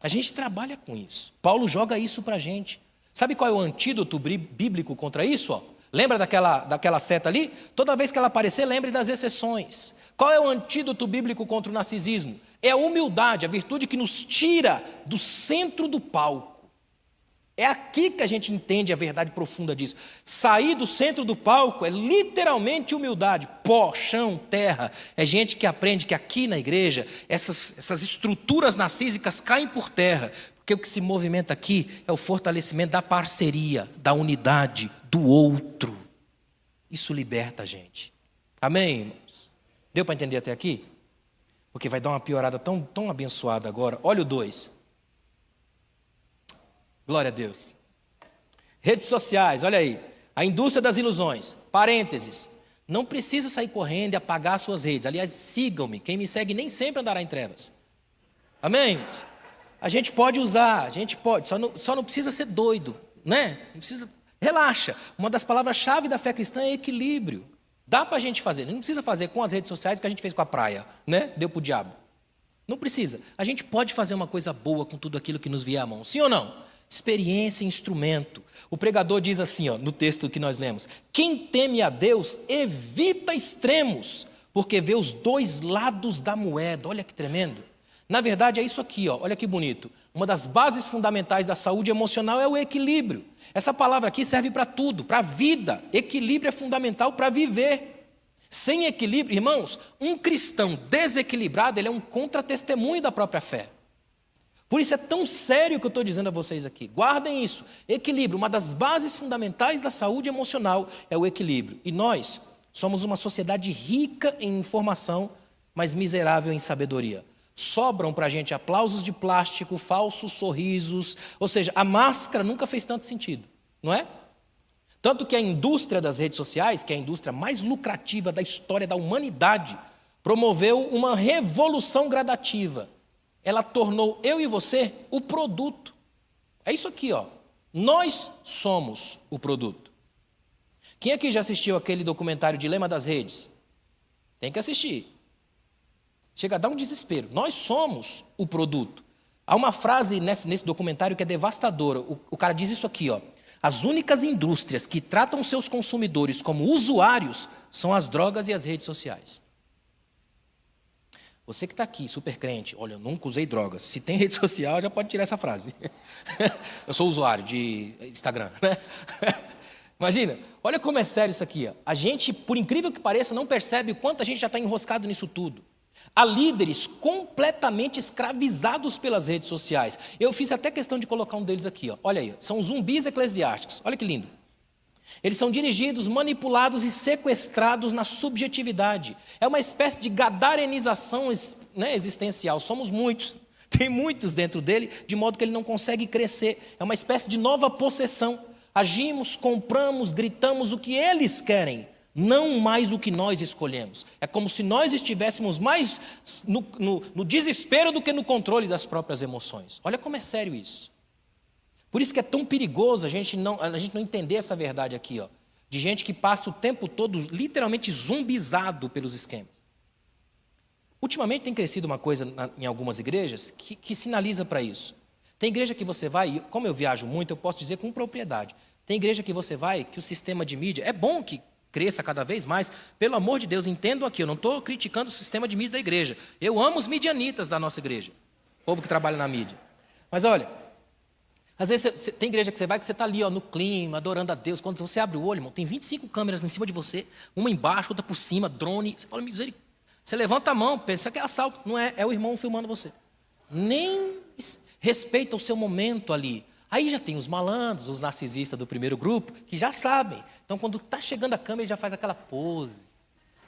A gente trabalha com isso. Paulo joga isso para a gente. Sabe qual é o antídoto bíblico contra isso? Lembra daquela seta ali? Toda vez que ela aparecer, lembre das exceções. Qual é o antídoto bíblico contra o narcisismo? É a humildade, a virtude que nos tira do centro do palco. É aqui que a gente entende a verdade profunda disso. Sair do centro do palco é literalmente humildade. Pó, chão, terra. É gente que aprende que aqui na igreja, essas estruturas narcísicas caem por terra. Porque o que se movimenta aqui é o fortalecimento da parceria, da unidade, do outro. Isso liberta a gente. Amém, irmãos? Deu para entender até aqui? Porque vai dar uma piorada tão abençoada agora. Olha o 2. Glória a Deus. Redes sociais, olha aí. A indústria das ilusões. Parênteses. Não precisa sair correndo e apagar suas redes. Aliás, sigam-me. Quem me segue nem sempre andará em trevas. Amém, irmãos? A gente pode usar, a gente pode, só não precisa ser doido, né? Não precisa, relaxa. Uma das palavras-chave da fé cristã é equilíbrio. Dá para a gente fazer, não precisa fazer com as redes sociais que a gente fez com a praia, né? Deu para o diabo. Não precisa. A gente pode fazer uma coisa boa com tudo aquilo que nos vier à mão, sim ou não? Experiência e instrumento. O pregador diz assim, no texto que nós lemos, quem teme a Deus evita extremos, porque vê os dois lados da moeda. Olha que tremendo. Na verdade, é isso aqui, olha que bonito. Uma das bases fundamentais da saúde emocional é o equilíbrio. Essa palavra aqui serve para tudo, para a vida. Equilíbrio é fundamental para viver. Sem equilíbrio, irmãos, um cristão desequilibrado, ele é um contra-testemunho da própria fé. Por isso é tão sério o que eu estou dizendo a vocês aqui. Guardem isso. Equilíbrio, uma das bases fundamentais da saúde emocional é o equilíbrio. E nós somos uma sociedade rica em informação, mas miserável em sabedoria. Sobram para a gente aplausos de plástico, falsos sorrisos, ou seja, a máscara nunca fez tanto sentido, não é? Tanto que a indústria das redes sociais, que é a indústria mais lucrativa da história da humanidade, promoveu uma revolução gradativa. Ela tornou eu e você o produto. É isso aqui, ó. Nós somos o produto. Quem aqui já assistiu aquele documentário Dilema das Redes? Tem que assistir. Chega a dar um desespero. Nós somos o produto. Há uma frase nesse documentário que é devastadora. O cara diz isso aqui, ó. As únicas indústrias que tratam seus consumidores como usuários são as drogas e as redes sociais. Você que está aqui, super crente, olha, eu nunca usei drogas. Se tem rede social, já pode tirar essa frase. Eu sou usuário de Instagram, né? Imagina, olha como é sério isso aqui. Ó. A gente, por incrível que pareça, não percebe o quanto a gente já está enroscado nisso tudo. Há líderes completamente escravizados pelas redes sociais. Eu fiz até questão de colocar um deles aqui. Ó. Olha aí, são zumbis eclesiásticos. Olha que lindo. Eles são dirigidos, manipulados e sequestrados na subjetividade. É uma espécie de gadarenização, né, existencial. Somos muitos. Tem muitos dentro dele, de modo que ele não consegue crescer. É uma espécie de nova possessão. Agimos, compramos, gritamos o que eles querem, não mais o que nós escolhemos. É como se nós estivéssemos mais no desespero do que no controle das próprias emoções. Olha como é sério isso. Por isso que é tão perigoso a gente não entender essa verdade aqui, ó, de gente que passa o tempo todo literalmente zumbizado pelos esquemas. Ultimamente tem crescido uma coisa em algumas igrejas que sinaliza para isso. Tem igreja que você vai, e como eu viajo muito, eu posso dizer com propriedade. Tem igreja que você vai, que o sistema de mídia, é bom que cresça cada vez mais. Pelo amor de Deus, entendo aqui, eu não estou criticando o sistema de mídia da igreja. Eu amo os midianitas da nossa igreja, o povo que trabalha na mídia. Mas olha, às vezes tem igreja que você vai, que você está ali ó, no clima, adorando a Deus. Quando você abre o olho, irmão, tem 25 câmeras em cima de você, uma embaixo, outra por cima, drone. Você fala, misericórdia. Você levanta a mão, pensa que é assalto. Não é, é o irmão filmando você. Nem respeita o seu momento ali. Aí já tem os malandros, os narcisistas do primeiro grupo, que já sabem. Então, quando está chegando a câmera, ele já faz aquela pose.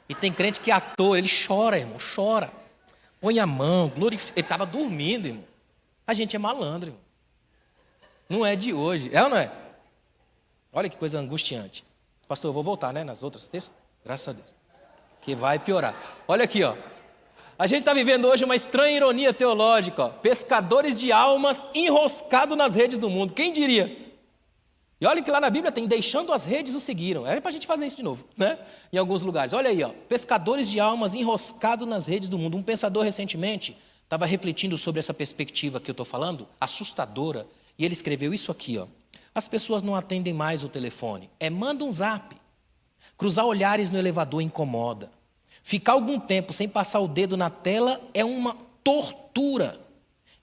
E tem crente que é ator, ele chora, irmão, chora. Põe a mão, glorifica. Ele estava dormindo, irmão. A gente é malandro, irmão. Não é de hoje, é ou não é? Olha que coisa angustiante. Pastor, eu vou voltar, né, nas outras textos? Graças a Deus. Que vai piorar. Olha aqui, ó. A gente está vivendo hoje uma estranha ironia teológica, ó. Pescadores de almas enroscados nas redes do mundo. Quem diria? E olha que lá na Bíblia tem, deixando as redes o seguiram. Era para a gente fazer isso de novo, né? Em alguns lugares. Olha aí, ó. Pescadores de almas enroscados nas redes do mundo. Um pensador recentemente estava refletindo sobre essa perspectiva que eu estou falando, assustadora. E ele escreveu isso aqui, ó. As pessoas não atendem mais o telefone. Manda um zap. Cruzar olhares no elevador incomoda. Ficar algum tempo sem passar o dedo na tela é uma tortura.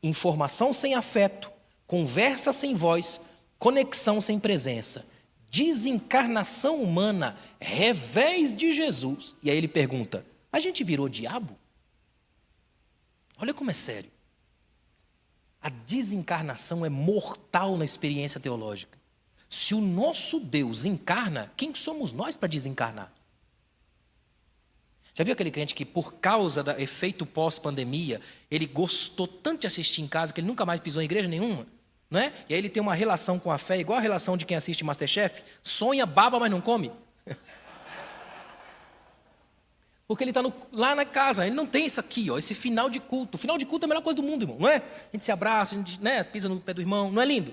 Informação sem afeto, conversa sem voz, conexão sem presença. Desencarnação humana, revés de Jesus. E aí ele pergunta, a gente virou diabo? Olha como é sério. A desencarnação é mortal na experiência teológica. Se o nosso Deus encarna, quem somos nós para desencarnar? Já viu aquele crente que, por causa do efeito pós-pandemia, ele gostou tanto de assistir em casa que ele nunca mais pisou em igreja nenhuma? Não é? E aí ele tem uma relação com a fé igual a relação de quem assiste MasterChef, sonha, baba, mas não come. Porque ele está lá na casa, ele não tem isso aqui, ó, esse final de culto. O final de culto é a melhor coisa do mundo, irmão, não é? A gente se abraça, a gente, né, pisa no pé do irmão, não é lindo?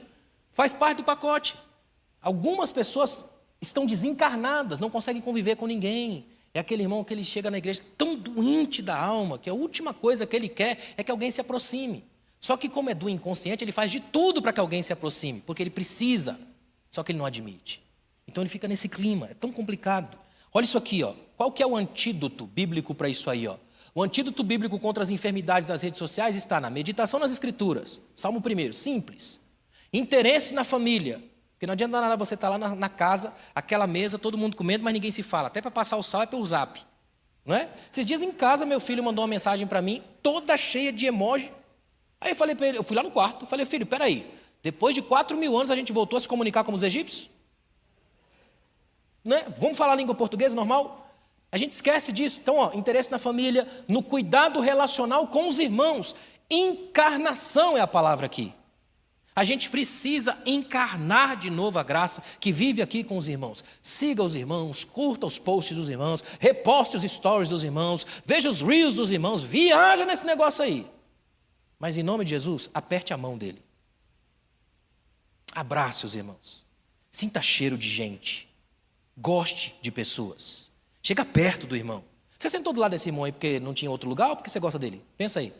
Faz parte do pacote. Algumas pessoas estão desencarnadas, não conseguem conviver com ninguém. É aquele irmão que ele chega na igreja tão doente da alma, que a última coisa que ele quer é que alguém se aproxime. Só que como é do inconsciente, ele faz de tudo para que alguém se aproxime, porque ele precisa, só que ele não admite. Então ele fica nesse clima, é tão complicado. Olha isso aqui, ó. Qual que é o antídoto bíblico para isso aí, ó? O antídoto bíblico contra as enfermidades das redes sociais está na meditação nas Escrituras. Salmo 1, simples. Interesse na família. Porque não adianta nada você estar lá na casa, aquela mesa, todo mundo comendo, mas ninguém se fala. Até para passar o sal é pelo zap. Não é? Esses dias em casa, meu filho mandou uma mensagem para mim, toda cheia de emoji. Aí eu falei para ele, eu fui lá no quarto, falei, filho, peraí, depois de 4.000 anos a gente voltou a se comunicar como os egípcios? Não é? Vamos falar a língua portuguesa normal? A gente esquece disso. Então, ó, interesse na família, no cuidado relacional com os irmãos. Encarnação é a palavra aqui. A gente precisa encarnar de novo a graça que vive aqui com os irmãos. Siga os irmãos, curta os posts dos irmãos, reposte os stories dos irmãos, veja os reels dos irmãos, viaja nesse negócio aí. Mas em nome de Jesus, aperte a mão dele. Abrace os irmãos. Sinta cheiro de gente. Goste de pessoas. Chega perto do irmão. Você sentou do lado desse irmão aí porque não tinha outro lugar ou porque você gosta dele? Pensa aí.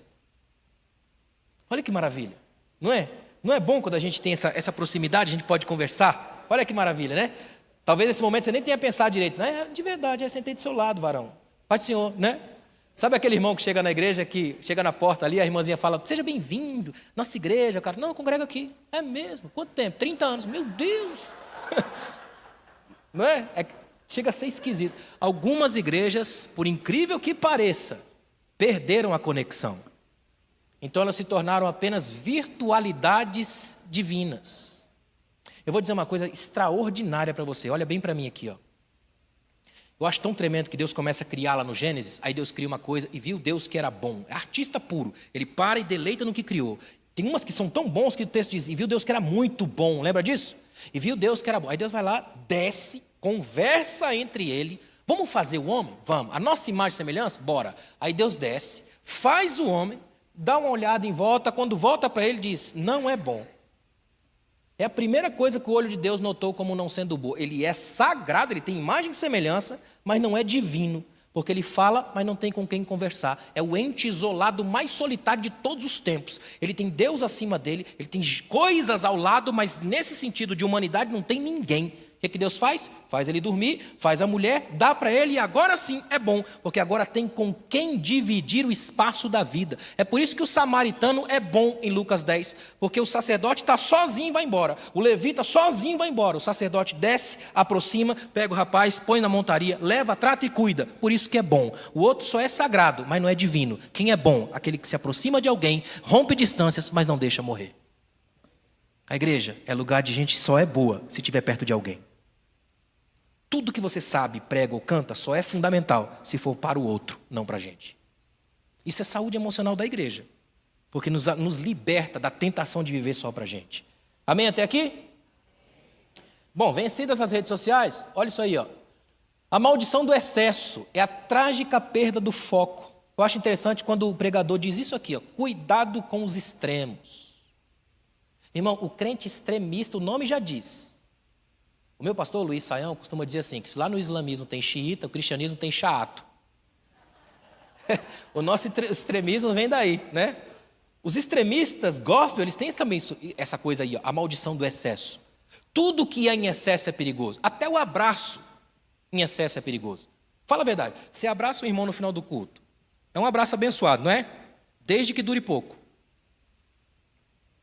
Olha que maravilha, não é? Não é bom quando a gente tem essa proximidade, a gente pode conversar? Olha que maravilha, né? Talvez nesse momento você nem tenha pensado direito. Né? De verdade, eu sentei do seu lado, varão. Pai do Senhor, né? Sabe aquele irmão que chega na igreja, que chega na porta ali, a irmãzinha fala, seja bem-vindo, nossa igreja, cara. Não, eu congrego aqui. É mesmo. Quanto tempo? 30 anos. Meu Deus! Não é? Chega a ser esquisito. Algumas igrejas, por incrível que pareça, perderam a conexão. Então elas se tornaram apenas virtualidades divinas. Eu vou dizer uma coisa extraordinária para você. Olha bem para mim aqui, ó. Eu acho tão tremendo que Deus começa a criar lá no Gênesis, aí Deus cria uma coisa e viu Deus que era bom. É artista puro. Ele para e deleita no que criou. Tem umas que são tão bons que o texto diz, e viu Deus que era muito bom. Lembra disso? E viu Deus que era bom. Aí Deus vai lá, desce, conversa entre ele. Vamos fazer o homem? Vamos. A nossa imagem e semelhança? Bora. Aí Deus desce, faz o homem, dá uma olhada em volta, quando volta para ele diz, não é bom. É a primeira coisa que o olho de Deus notou como não sendo bom. Ele é sagrado, ele tem imagem e semelhança, mas não é divino. Porque ele fala, mas não tem com quem conversar. É o ente isolado mais solitário de todos os tempos. Ele tem Deus acima dele, ele tem coisas ao lado, mas nesse sentido de humanidade não tem ninguém. O que Deus faz? Faz ele dormir, faz a mulher, dá para ele e agora sim é bom, porque agora tem com quem dividir o espaço da vida. É por isso que o samaritano é bom em Lucas 10, porque o sacerdote está sozinho e vai embora, o levita sozinho vai embora, o sacerdote desce, aproxima, pega o rapaz, põe na montaria, leva, trata e cuida, por isso que é bom. O outro só é sagrado, mas não é divino. Quem é bom? Aquele que se aproxima de alguém, rompe distâncias, mas não deixa morrer. A igreja é lugar de gente que só é boa se estiver perto de alguém. Tudo que você sabe, prega ou canta só é fundamental se for para o outro, não para a gente. Isso é saúde emocional da igreja, porque nos liberta da tentação de viver só para a gente. Amém até aqui? Bom, vencidas as redes sociais, olha isso aí, ó. A maldição do excesso é a trágica perda do foco. Eu acho interessante quando o pregador diz isso aqui, ó, cuidado com os extremos. Irmão, o crente extremista, o nome já diz. O meu pastor Luiz Saião costuma dizer assim, que se lá no islamismo tem xiita, o cristianismo tem xaato. O nosso extremismo vem daí, né? Os extremistas gospel, eles têm também essa coisa aí, ó, a maldição do excesso. Tudo que é em excesso é perigoso. Até o abraço em excesso é perigoso. Fala a verdade, você abraça o irmão no final do culto. É um abraço abençoado, não é? Desde que dure pouco.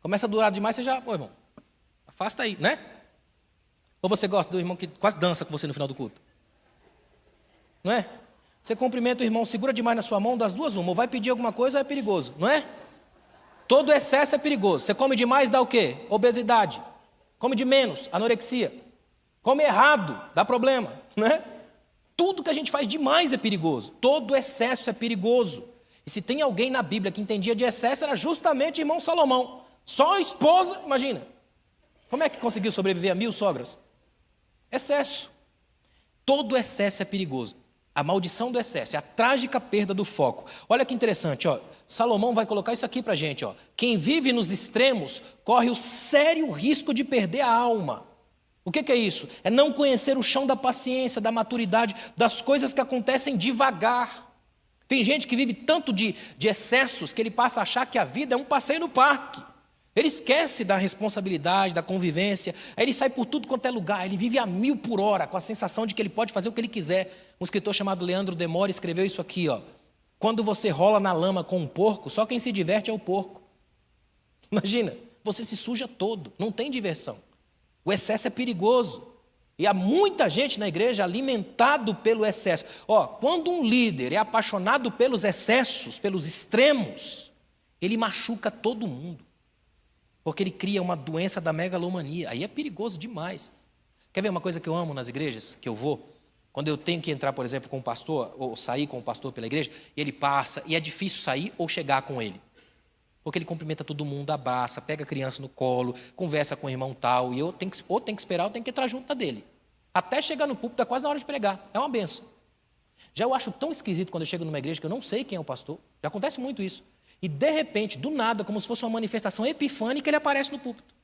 Começa a durar demais, você já... Pô, irmão, afasta aí, né? Ou você gosta do irmão que quase dança com você no final do culto? Não é? Você cumprimenta o irmão, segura demais na sua mão, das duas uma. Ou vai pedir alguma coisa ou é perigoso, não é? Todo excesso é perigoso. Você come demais, dá o quê? Obesidade. Come de menos, anorexia. Come errado, dá problema, não é? Tudo que a gente faz demais é perigoso. Todo excesso é perigoso. E se tem alguém na Bíblia que entendia de excesso, era justamente o irmão Salomão. Só a esposa, imagina. Como é que conseguiu sobreviver a 1000 sogras? Excesso. Todo excesso é perigoso. A maldição do excesso é a trágica perda do foco. Olha que interessante, ó. Salomão vai colocar isso aqui para a gente, ó. Quem vive nos extremos corre o sério risco de perder a alma. O que é isso? É não conhecer o chão da paciência, da maturidade, das coisas que acontecem devagar. Tem gente que vive tanto de excessos que ele passa a achar que a vida é um passeio no parque. Ele esquece da responsabilidade, da convivência, aí ele sai por tudo quanto é lugar, ele vive a 1000 por hora, com a sensação de que ele pode fazer o que ele quiser. Um escritor chamado Leandro Demore escreveu isso aqui, ó. Quando você rola na lama com um porco, só quem se diverte é o porco. Imagina, você se suja todo, não tem diversão. O excesso é perigoso. E há muita gente na igreja alimentado pelo excesso. Quando um líder é apaixonado pelos excessos, pelos extremos, ele machuca todo mundo. Porque ele cria uma doença da megalomania. Aí é perigoso demais. Quer ver uma coisa que eu amo nas igrejas, que eu vou? Quando eu tenho que entrar, por exemplo, com um pastor, ou sair com um pastor pela igreja, e ele passa, e é difícil sair ou chegar com ele. Porque ele cumprimenta todo mundo, abraça, pega a criança no colo, conversa com o irmão tal, e eu tenho que esperar, ou tenho que entrar junto dele. Até chegar no púlpito, está quase na hora de pregar. É uma benção. Já eu acho tão esquisito quando eu chego numa igreja que eu não sei quem é o pastor. Já acontece muito isso. E de repente, do nada, como se fosse uma manifestação epifânica, ele aparece no púlpito.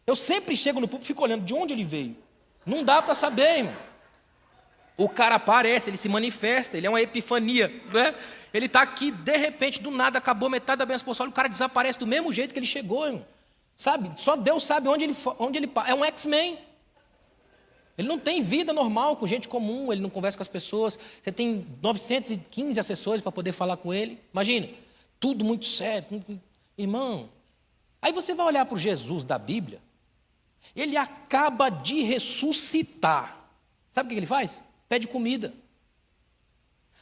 Eu sempre chego no púlpito e fico olhando de onde ele veio. Não dá para saber, irmão. O cara aparece, ele se manifesta, ele é uma epifania, né? Ele está aqui, de repente, do nada, acabou metade da bênção apostólica, o cara desaparece do mesmo jeito que ele chegou, irmão. Sabe? Só Deus sabe onde ele é um X-Men. Ele não tem vida normal com gente comum, ele não conversa com as pessoas. Você tem 915 assessores para poder falar com ele. Imagina, tudo muito sério. Irmão, aí você vai olhar para o Jesus da Bíblia, ele acaba de ressuscitar. Sabe o que ele faz? Pede comida.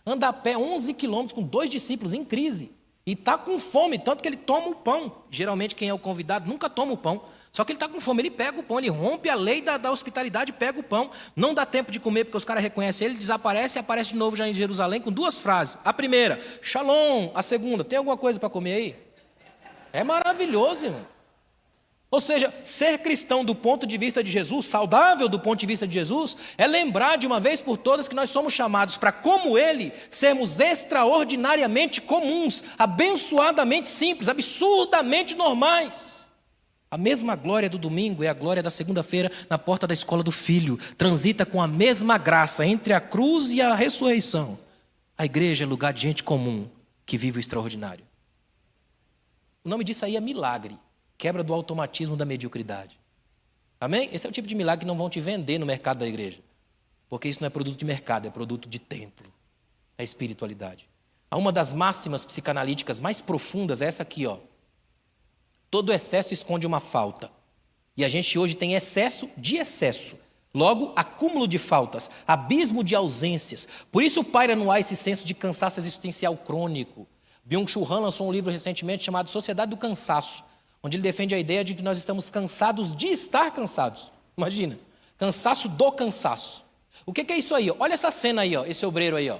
Anda a pé 11 quilômetros com 2 discípulos em crise. E está com fome, tanto que ele toma o pão. Geralmente quem é o convidado nunca toma o pão. Só que ele está com fome, ele pega o pão, ele rompe a lei da hospitalidade, pega o pão. Não dá tempo de comer porque os caras reconhecem ele, desaparece e aparece de novo já em Jerusalém com 2 frases. A primeira, Shalom. A segunda, tem alguma coisa para comer aí? É maravilhoso, irmão. Ou seja, ser cristão do ponto de vista de Jesus, saudável do ponto de vista de Jesus, é lembrar de uma vez por todas que nós somos chamados para, como Ele, sermos extraordinariamente comuns, abençoadamente simples, absurdamente normais. A mesma glória do domingo é a glória da segunda-feira na porta da escola do filho. Transita com a mesma graça entre a cruz e a ressurreição. A igreja é lugar de gente comum que vive o extraordinário. O nome disso aí é milagre. Quebra do automatismo da mediocridade. Amém? Esse é o tipo de milagre que não vão te vender no mercado da igreja. Porque isso não é produto de mercado, é produto de templo. É espiritualidade. Uma das máximas psicanalíticas mais profundas é essa aqui, ó. Todo excesso esconde uma falta. E a gente hoje tem excesso de excesso. Logo, acúmulo de faltas, abismo de ausências. Por isso paira no ar esse senso de cansaço existencial crônico. Byung-Chul Han lançou um livro recentemente chamado Sociedade do Cansaço, onde ele defende a ideia de que nós estamos cansados de estar cansados. Imagina, cansaço do cansaço. O que é isso aí? Olha essa cena aí, ó, esse obreiro aí. Ó.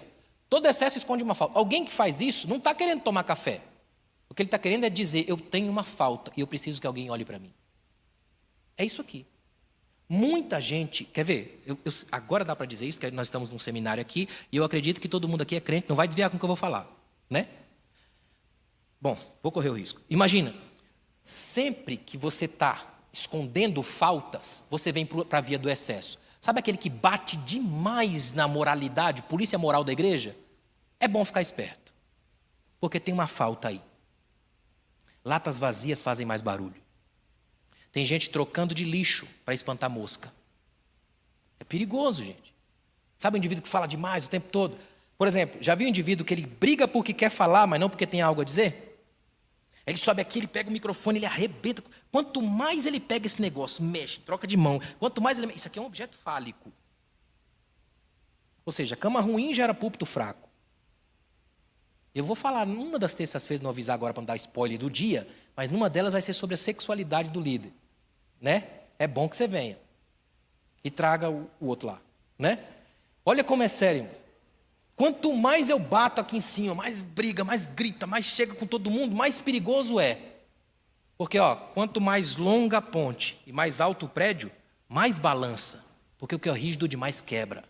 Todo excesso esconde uma falta. Alguém que faz isso não está querendo tomar café. O que ele está querendo é dizer, eu tenho uma falta e eu preciso que alguém olhe para mim. É isso aqui. Muita gente, quer ver? Agora dá para dizer isso, porque nós estamos num seminário aqui, e eu acredito que todo mundo aqui é crente, não vai desviar com o que eu vou falar, né? Bom, vou correr o risco. Imagina, sempre que você está escondendo faltas, você vem para a via do excesso. Sabe aquele que bate demais na moralidade, polícia moral da igreja? É bom ficar esperto, porque tem uma falta aí. Latas vazias fazem mais barulho. Tem gente trocando de lixo para espantar mosca. É perigoso, gente. Sabe o indivíduo que fala demais o tempo todo? Por exemplo, já viu o indivíduo que ele briga porque quer falar, mas não porque tem algo a dizer? Ele sobe aqui, ele pega o microfone, ele arrebenta. Quanto mais ele pega esse negócio, mexe, troca de mão. Quanto mais ele... Isso aqui é um objeto fálico. Ou seja, cama ruim gera púlpito fraco. Eu vou falar numa das terças-feiras, não avisar agora para não dar spoiler do dia, mas numa delas vai ser sobre a sexualidade do líder. Né? É bom que você venha. E traga o outro lá. Né? Olha como é sério, irmãos. Quanto mais eu bato aqui em cima, mais briga, mais grita, mais chega com todo mundo, mais perigoso é. Porque, ó, quanto mais longa a ponte e mais alto o prédio, mais balança. Porque o que é rígido demais quebra.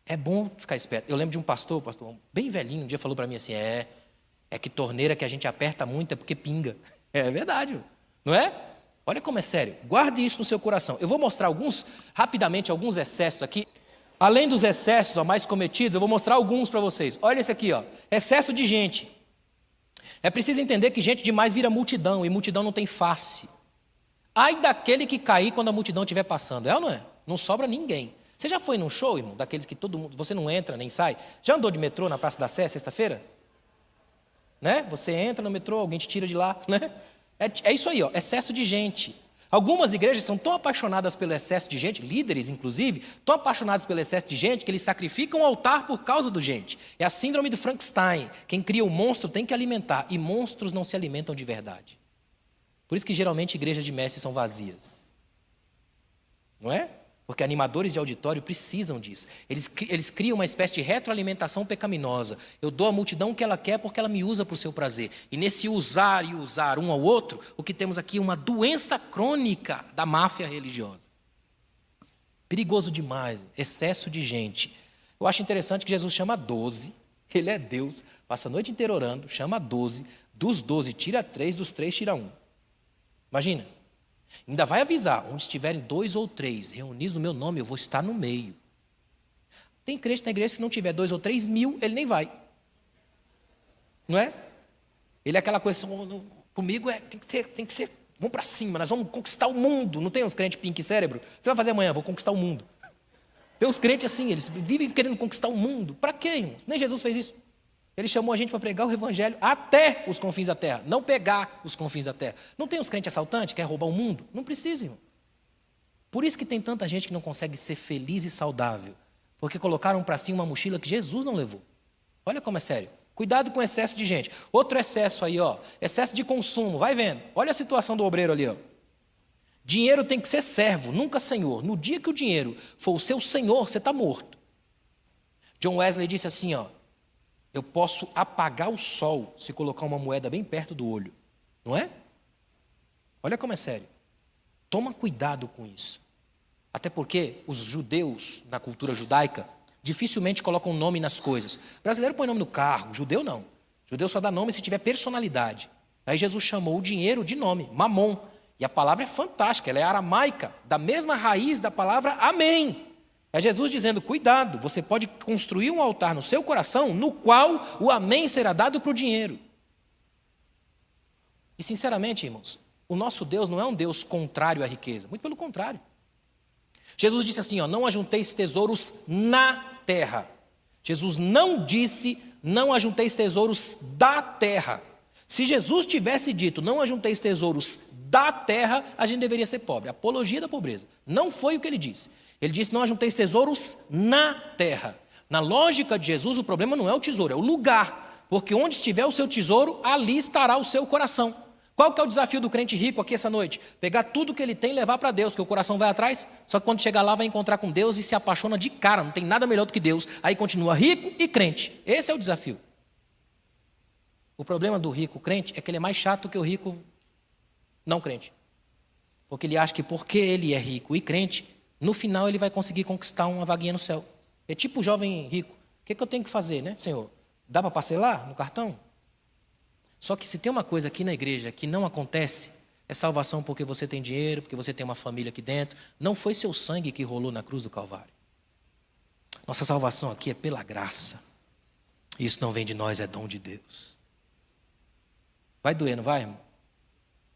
É bom ficar esperto. Eu lembro de um pastor bem velhinho, um dia falou para mim assim, é que torneira que a gente aperta muito é porque pinga. É verdade, não é? Olha como é sério. Guarde isso no seu coração. Eu vou mostrar rapidamente, alguns excessos aqui. Além dos excessos mais cometidos, eu vou mostrar alguns para vocês. Olha esse aqui, ó. Excesso de gente. É preciso entender que gente demais vira multidão, e multidão não tem face. Ai daquele que cair quando a multidão estiver passando. É ou não é? Não sobra ninguém. Você já foi num show, irmão, daqueles que todo mundo, você não entra nem sai? Já andou de metrô na Praça da Sé, sexta-feira? Né? Você entra no metrô, alguém te tira de lá, né? É isso aí, ó, excesso de gente. Algumas igrejas são tão apaixonadas pelo excesso de gente, líderes inclusive, tão apaixonados pelo excesso de gente, que eles sacrificam o altar por causa do gente. É a síndrome do Frankenstein. Quem cria o monstro tem que alimentar, e monstros não se alimentam de verdade. Por isso que geralmente igrejas de mestre são vazias. Não é? Porque animadores de auditório precisam disso. Eles criam uma espécie de retroalimentação pecaminosa. Eu dou à multidão o que ela quer porque ela me usa para o seu prazer. E nesse usar e usar um ao outro, o que temos aqui é uma doença crônica da máfia religiosa. Perigoso demais, excesso de gente. Eu acho interessante que Jesus chama 12, ele é Deus, passa a noite inteira orando, chama 12, dos 12 tira 3, dos 3 tira 1. Imagina. Ainda vai avisar, onde estiverem 2 ou 3 reunidos no meu nome, eu vou estar no meio. Tem crente na igreja, se não tiver 2 ou 3 mil, ele nem vai. Não é? Ele é aquela coisa, comigo tem que ser, vamos para cima, nós vamos conquistar o mundo. Não tem uns crentes pink cérebro? Você vai fazer amanhã, vou conquistar o mundo. Tem uns crentes assim, eles vivem querendo conquistar o mundo. Para quê, irmãos? Nem Jesus fez isso. Ele chamou a gente para pregar o evangelho até os confins da terra, não pegar os confins da terra. Não tem uns crentes assaltantes que quer roubar o mundo? Não precisa, irmão. Por isso que tem tanta gente que não consegue ser feliz e saudável, porque colocaram para si uma mochila que Jesus não levou. Olha como é sério. Cuidado com o excesso de gente. Outro excesso aí, ó, excesso de consumo, vai vendo. Olha a situação do obreiro ali, ó. Dinheiro tem que ser servo, nunca senhor. No dia que o dinheiro for o seu senhor, você está morto. John Wesley disse assim, ó, eu posso apagar o sol se colocar uma moeda bem perto do olho. Não é? Olha como é sério. Toma cuidado com isso. Até porque os judeus, na cultura judaica, dificilmente colocam nome nas coisas. O brasileiro põe nome no carro, judeu não. Judeu só dá nome se tiver personalidade. Aí Jesus chamou o dinheiro de nome, mamon. E a palavra é fantástica, ela é aramaica, da mesma raiz da palavra amém. É Jesus dizendo, cuidado, você pode construir um altar no seu coração, no qual o amém será dado para o dinheiro. E sinceramente, irmãos, o nosso Deus não é um Deus contrário à riqueza, muito pelo contrário. Jesus disse assim, ó, não ajunteis tesouros na terra. Jesus não disse, não ajunteis tesouros da terra. Se Jesus tivesse dito, não ajunteis tesouros da terra, a gente deveria ser pobre. Apologia da pobreza. Não foi o que ele disse. Ele disse, não ajunteis tesouros na terra. Na lógica de Jesus, o problema não é o tesouro, é o lugar. Porque onde estiver o seu tesouro, ali estará o seu coração. Qual que é o desafio do crente rico aqui essa noite? Pegar tudo que ele tem e levar para Deus, porque o coração vai atrás, só que quando chegar lá vai encontrar com Deus e se apaixona de cara, não tem nada melhor do que Deus. Aí continua rico e crente. Esse é o desafio. O problema do rico crente é que ele é mais chato que o rico não crente. Porque ele acha que porque ele é rico e crente, no final ele vai conseguir conquistar uma vaguinha no céu. É tipo o jovem rico. O que eu tenho que fazer, né, Senhor? Dá para parcelar no cartão? Só que se tem uma coisa aqui na igreja que não acontece, é salvação porque você tem dinheiro, porque você tem uma família aqui dentro. Não foi seu sangue que rolou na cruz do Calvário. Nossa salvação aqui é pela graça. Isso não vem de nós, é dom de Deus. Vai doer, não vai, irmão?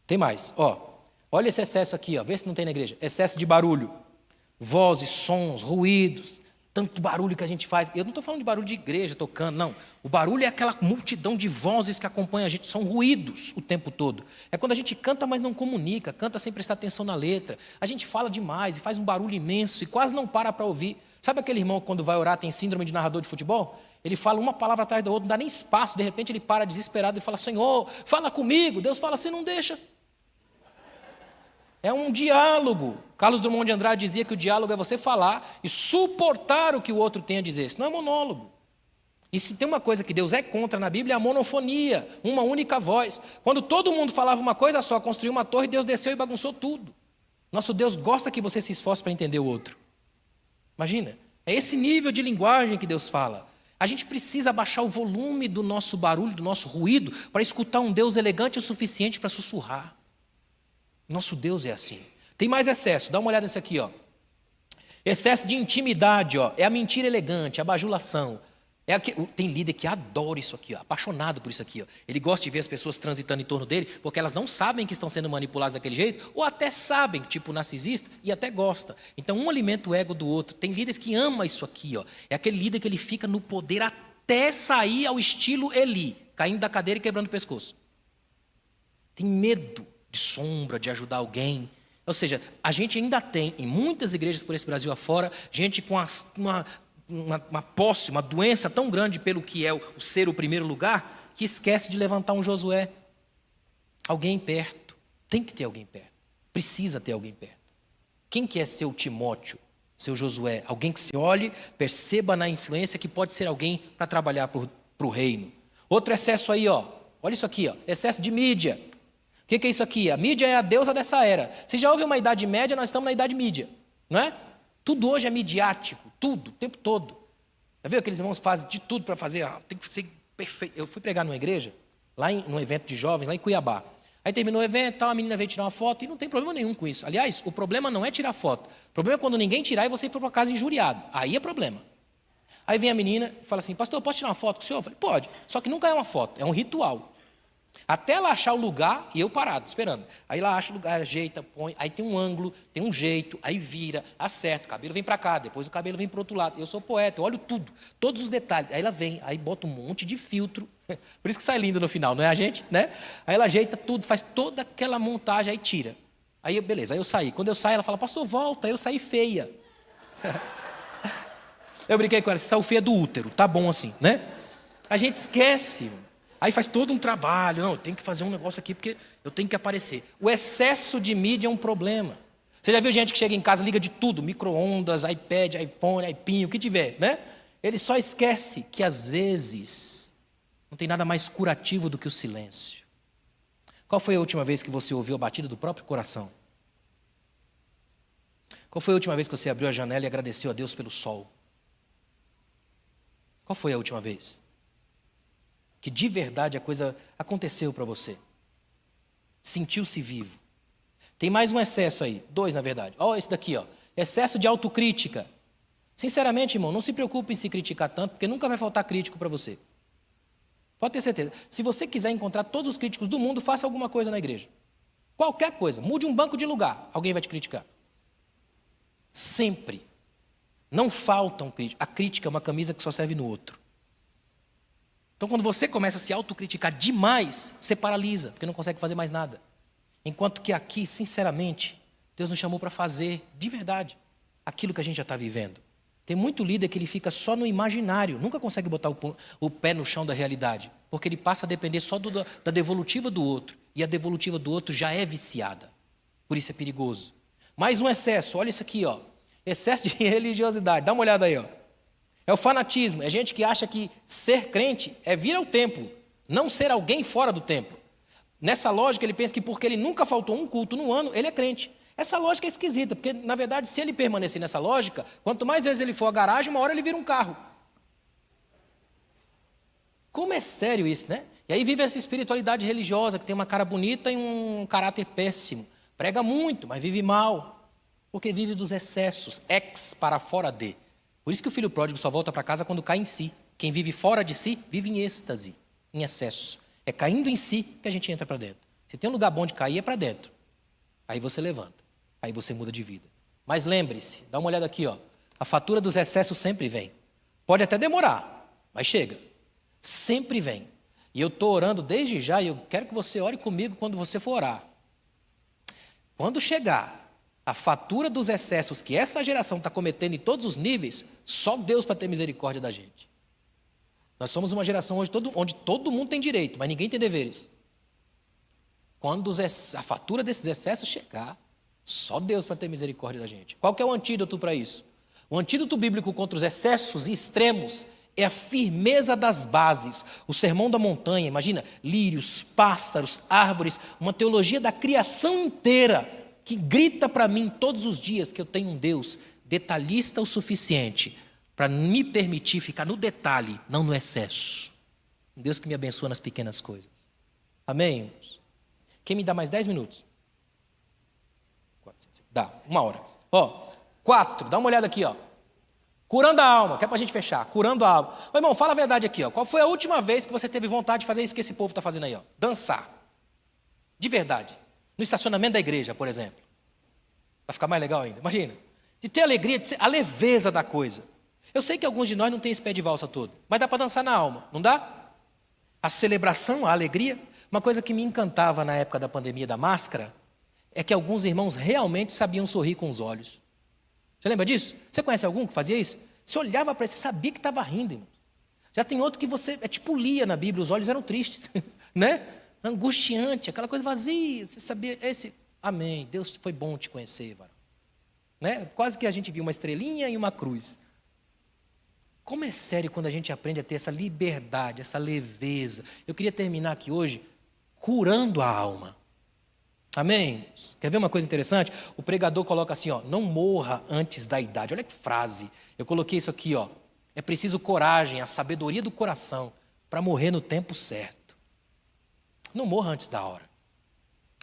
Tem mais, ó. Olha esse excesso aqui, ó. Vê se não tem na igreja. Excesso de barulho. Vozes, sons, ruídos, tanto barulho que a gente faz. Eu não estou falando de barulho de igreja tocando, não. O barulho é aquela multidão de vozes que acompanha a gente, são ruídos o tempo todo. É quando a gente canta, mas não comunica, canta sem prestar atenção na letra. A gente fala demais e faz um barulho imenso e quase não para ouvir. Sabe aquele irmão que quando vai orar tem síndrome de narrador de futebol? Ele fala uma palavra atrás da outra, não dá nem espaço, de repente ele para desesperado e fala, Senhor, fala comigo. Deus fala assim, não deixa. É um diálogo. Carlos Drummond de Andrade dizia que o diálogo é você falar e suportar o que o outro tem a dizer. Isso não é monólogo. E se tem uma coisa que Deus é contra na Bíblia, é a monofonia, uma única voz. Quando todo mundo falava uma coisa só, construiu uma torre, Deus desceu e bagunçou tudo. Nosso Deus gosta que você se esforce para entender o outro. Imagina, é esse nível de linguagem que Deus fala. A gente precisa abaixar o volume do nosso barulho, do nosso ruído, para escutar um Deus elegante o suficiente para sussurrar. Nosso Deus é assim. Tem mais excesso, dá uma olhada nisso aqui, ó. Excesso de intimidade, ó. É a mentira elegante, a bajulação. Tem líder que adora isso aqui, ó, apaixonado por isso aqui, ó. Ele gosta de ver as pessoas transitando em torno dele, porque elas não sabem que estão sendo manipuladas daquele jeito, ou até sabem, tipo narcisista, e até gosta. Então um alimenta o ego do outro. Tem líderes que amam isso aqui, ó. É aquele líder que ele fica no poder até sair ao estilo Eli, caindo da cadeira e quebrando o pescoço. Tem medo de sombra, de ajudar alguém. Ou seja, a gente ainda tem, em muitas igrejas por esse Brasil afora, gente com uma posse, uma doença tão grande pelo que é o ser o primeiro lugar, que esquece de levantar um Josué. Alguém perto. Tem que ter alguém perto. Precisa ter alguém perto. Quem que é seu Timóteo, seu Josué? Alguém que se olhe, perceba na influência que pode ser alguém para trabalhar para o reino. Outro excesso aí, ó. Olha isso aqui, ó. Excesso de mídia. O que é isso aqui? A mídia é a deusa dessa era. Você já ouviu uma Idade Média, nós estamos na Idade Mídia. Não é? Tudo hoje é midiático. Tudo, o tempo todo. Já viu aqueles irmãos que fazem de tudo para fazer? Tem que ser perfeito. Eu fui pregar numa igreja, num evento de jovens, lá em Cuiabá. Aí terminou o evento, a menina veio tirar uma foto e não tem problema nenhum com isso. Aliás, o problema não é tirar foto. O problema é quando ninguém tirar e você for para casa injuriado. Aí é problema. Aí vem a menina e fala assim, pastor, posso tirar uma foto com o senhor? Eu falei, pode. Só que nunca é uma foto, é um ritual. Até ela achar o lugar e eu parado, esperando. Aí ela acha o lugar, ajeita, põe, aí tem um ângulo, tem um jeito, aí vira, acerta, o cabelo vem para cá, depois o cabelo vem para o outro lado. Eu sou poeta, eu olho tudo, todos os detalhes. Aí ela vem, aí bota um monte de filtro, por isso que sai lindo no final, não é a gente, né? Aí ela ajeita tudo, faz toda aquela montagem, aí tira. Aí, beleza, aí eu saí. Quando eu saio, ela fala, pastor, volta, aí eu saí feia. Eu brinquei com ela, você saiu feia do útero, tá bom assim, né? A gente esquece. Aí faz todo um trabalho. Não, eu tenho que fazer um negócio aqui porque eu tenho que aparecer. O excesso de mídia é um problema. Você já viu gente que chega em casa, liga de tudo, micro-ondas, iPad, iPhone, iPinho, o que tiver, né? Ele só esquece que às vezes não tem nada mais curativo do que o silêncio. Qual foi a última vez que você ouviu a batida do próprio coração? Qual foi a última vez que você abriu a janela e agradeceu a Deus pelo sol? Qual foi a última vez que de verdade a coisa aconteceu para você? Sentiu-se vivo. Tem mais um excesso aí, 2 na verdade. Ó, esse daqui, ó. Excesso de autocrítica. Sinceramente, irmão, não se preocupe em se criticar tanto, porque nunca vai faltar crítico para você. Pode ter certeza. Se você quiser encontrar todos os críticos do mundo, faça alguma coisa na igreja. Qualquer coisa. Mude um banco de lugar, alguém vai te criticar. Sempre. Não faltam críticos. A crítica é uma camisa que só serve no outro. Então, quando você começa a se autocriticar demais, você paralisa, porque não consegue fazer mais nada. Enquanto que aqui, sinceramente, Deus nos chamou para fazer, de verdade, aquilo que a gente já está vivendo. Tem muito líder que ele fica só no imaginário, nunca consegue botar o pé no chão da realidade, porque ele passa a depender só da devolutiva do outro, e a devolutiva do outro já é viciada. Por isso é perigoso. Mais um excesso, olha isso aqui, ó. Excesso de religiosidade, dá uma olhada aí, ó. É o fanatismo, é gente que acha que ser crente é vir ao templo, não ser alguém fora do templo. Nessa lógica, ele pensa que porque ele nunca faltou um culto no ano, ele é crente. Essa lógica é esquisita, porque, na verdade, se ele permanecer nessa lógica, quanto mais vezes ele for à garagem, uma hora ele vira um carro. Como é sério isso, né? E aí vive essa espiritualidade religiosa, que tem uma cara bonita e um caráter péssimo. Prega muito, mas vive mal, porque vive dos excessos, ex para fora de. Por isso que o filho pródigo só volta para casa quando cai em si. Quem vive fora de si, vive em êxtase, em excesso. É caindo em si que a gente entra para dentro. Se tem um lugar bom de cair, é para dentro. Aí você levanta. Aí você muda de vida. Mas lembre-se, dá uma olhada aqui, ó. A fatura dos excessos sempre vem. Pode até demorar, mas chega. Sempre vem. E eu estou orando desde já, e eu quero que você ore comigo quando você for orar. Quando chegar a fatura dos excessos que essa geração está cometendo em todos os níveis, só Deus para ter misericórdia da gente. Nós somos uma geração onde todo mundo tem direito, mas ninguém tem deveres. Quando a fatura desses excessos chegar, só Deus para ter misericórdia da gente. Qual que é o antídoto para isso? O antídoto bíblico contra os excessos e extremos é a firmeza das bases. O sermão da montanha, imagina, lírios, pássaros, árvores, uma teologia da criação inteira, que grita para mim todos os dias que eu tenho um Deus detalhista o suficiente para me permitir ficar no detalhe, não no excesso. Um Deus que me abençoa nas pequenas coisas. Amém, irmãos? Quem me dá mais 10 minutos? Dá, 1 hora. Ó, 4, dá uma olhada aqui, ó. Curando a alma, que é para a gente fechar. Curando a alma. Ô, irmão, fala a verdade aqui, ó. Qual foi a última vez que você teve vontade de fazer isso que esse povo está fazendo aí, ó? Dançar. De verdade. No estacionamento da igreja, por exemplo. Vai ficar mais legal ainda. Imagina. De ter alegria, de ser a leveza da coisa. Eu sei que alguns de nós não tem esse pé de valsa todo, mas dá para dançar na alma, não dá? A celebração, a alegria. Uma coisa que me encantava na época da pandemia da máscara, é que alguns irmãos realmente sabiam sorrir com os olhos. Você lembra disso? Você conhece algum que fazia isso? Você olhava para ele, você sabia que estava rindo, irmão. Já tem outro que você, é tipo Lia na Bíblia, os olhos eram tristes, né? Angustiante, aquela coisa vazia, você sabia, amém, Deus foi bom te conhecer, varão. Né? Quase que a gente viu uma estrelinha e uma cruz. Como é sério quando a gente aprende a ter essa liberdade, essa leveza. Eu queria terminar aqui hoje curando a alma. Amém? Quer ver uma coisa interessante? O pregador coloca assim, ó, não morra antes da idade. Olha que frase. Eu coloquei isso aqui, ó. É preciso coragem, a sabedoria do coração para morrer no tempo certo. Não morra antes da hora.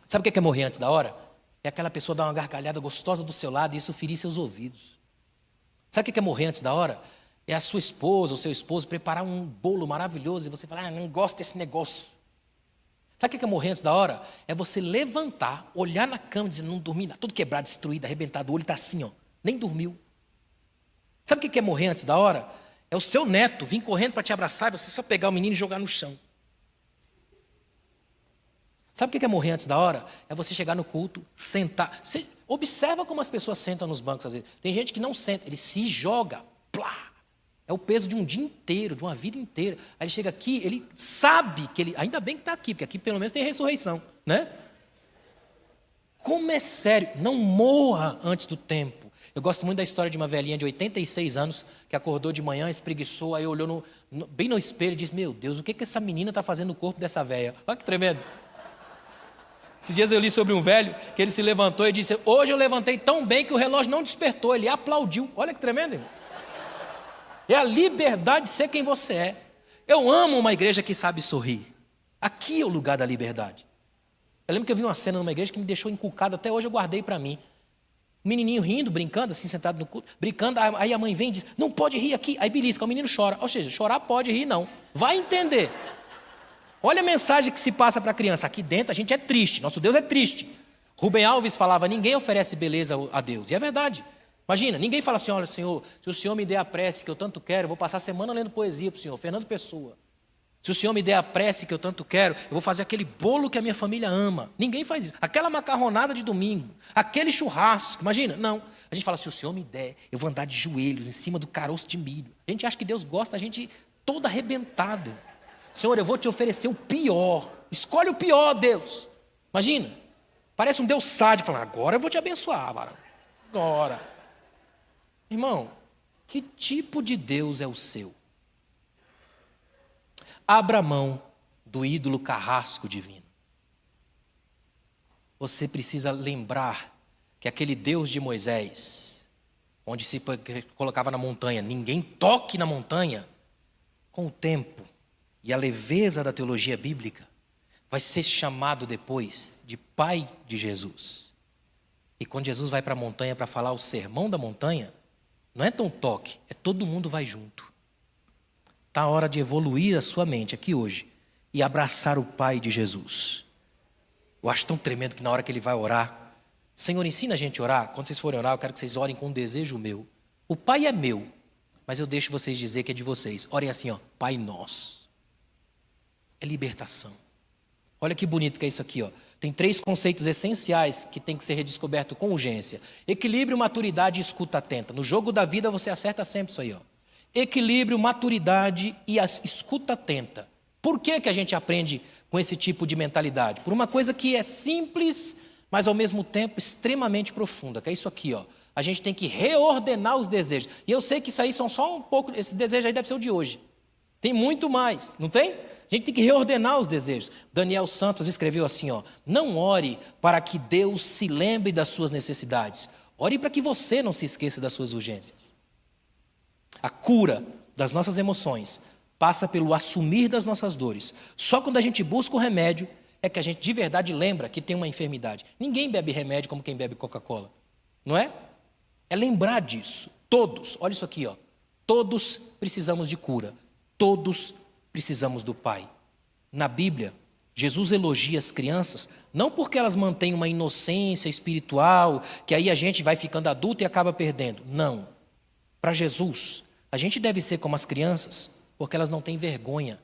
Sabe o que é morrer antes da hora? É aquela pessoa dar uma gargalhada gostosa do seu lado e isso ferir seus ouvidos. Sabe o que é morrer antes da hora? É a sua esposa ou seu esposo preparar um bolo maravilhoso e você falar, não gosto desse negócio. Sabe o que é morrer antes da hora? É você levantar, olhar na cama e dizer, não dormi, tudo quebrado, destruído, arrebentado, o olho está assim, ó, nem dormiu. Sabe o que é morrer antes da hora? É o seu neto vir correndo para te abraçar e você só pegar o menino e jogar no chão. Sabe o que é morrer antes da hora? É você chegar no culto, sentar. Você observa como as pessoas sentam nos bancos às vezes. Tem gente que não senta, ele se joga, plá. É o peso de um dia inteiro, de uma vida inteira. Aí ele chega aqui, ele sabe que ele... Ainda bem que está aqui, porque aqui pelo menos tem ressurreição, né? Como é sério, não morra antes do tempo. Eu gosto muito da história de uma velhinha de 86 anos que acordou de manhã, espreguiçou, aí olhou bem no espelho e disse, meu Deus, o que essa menina está fazendo no corpo dessa velha? Olha que tremendo. Esses dias eu li sobre um velho que ele se levantou e disse, hoje eu levantei tão bem que o relógio não despertou, ele aplaudiu. Olha que tremendo, irmão. É a liberdade de ser quem você é. Eu amo uma igreja que sabe sorrir. Aqui é o lugar da liberdade. Eu lembro que eu vi uma cena numa igreja que me deixou encucado, até hoje eu guardei para mim. O menininho rindo, brincando, assim, sentado no culto, brincando, aí a mãe vem e diz, não pode rir aqui. Aí belisca, o menino chora. Ou seja, chorar pode, rir não. Vai entender. Olha a mensagem que se passa para a criança. Aqui dentro a gente é triste, nosso Deus é triste. Rubem Alves falava, ninguém oferece beleza a Deus. E é verdade. Imagina, ninguém fala assim, olha Senhor, se o Senhor me der a prece que eu tanto quero, eu vou passar a semana lendo poesia para o Senhor. Fernando Pessoa. Se o Senhor me der a prece que eu tanto quero, eu vou fazer aquele bolo que a minha família ama. Ninguém faz isso. Aquela macarronada de domingo, aquele churrasco, imagina, não. A gente fala, se o Senhor me der, eu vou andar de joelhos em cima do caroço de milho. A gente acha que Deus gosta da gente toda arrebentada. Senhor, eu vou te oferecer o pior. Escolhe o pior, Deus. Imagina, parece um Deus sádico, falando, agora eu vou te abençoar, varão. Agora. Irmão, que tipo de Deus é o seu? Abra mão do ídolo carrasco divino. Você precisa lembrar que aquele Deus de Moisés, onde se colocava na montanha, ninguém toque na montanha, com o tempo e a leveza da teologia bíblica, vai ser chamado depois de Pai de Jesus. E quando Jesus vai para a montanha para falar o sermão da montanha, não é tão toque, é todo mundo vai junto. Está a hora de evoluir a sua mente aqui hoje e abraçar o Pai de Jesus. Eu acho tão tremendo que na hora que ele vai orar, Senhor, ensina a gente a orar. Quando vocês forem orar, eu quero que vocês orem com um desejo meu. O Pai é meu, mas eu deixo vocês dizer que é de vocês. Orem assim, ó, Pai nosso. É libertação. Olha que bonito que é isso aqui, ó. Tem 3 conceitos essenciais que tem que ser redescoberto com urgência. Equilíbrio, maturidade e escuta atenta. No jogo da vida você acerta sempre isso aí, ó. Equilíbrio, maturidade e a escuta atenta. Por que a gente aprende com esse tipo de mentalidade? Por uma coisa que é simples, mas ao mesmo tempo extremamente profunda, que é isso aqui, ó. A gente tem que reordenar os desejos. E eu sei que isso aí são só um pouco, esse desejo aí deve ser o de hoje. Tem muito mais, não tem? A gente tem que reordenar os desejos. Daniel Santos escreveu assim, ó, não ore para que Deus se lembre das suas necessidades. Ore para que você não se esqueça das suas urgências. A cura das nossas emoções passa pelo assumir das nossas dores. Só quando a gente busca o remédio é que a gente de verdade lembra que tem uma enfermidade. Ninguém bebe remédio como quem bebe Coca-Cola, não é? É lembrar disso. Todos, olha isso aqui, ó. Todos precisamos de cura. Todos precisamos do Pai. Na Bíblia, Jesus elogia as crianças, não porque elas mantêm uma inocência espiritual, que aí a gente vai ficando adulto e acaba perdendo. Não. Para Jesus, a gente deve ser como as crianças, porque elas não têm vergonha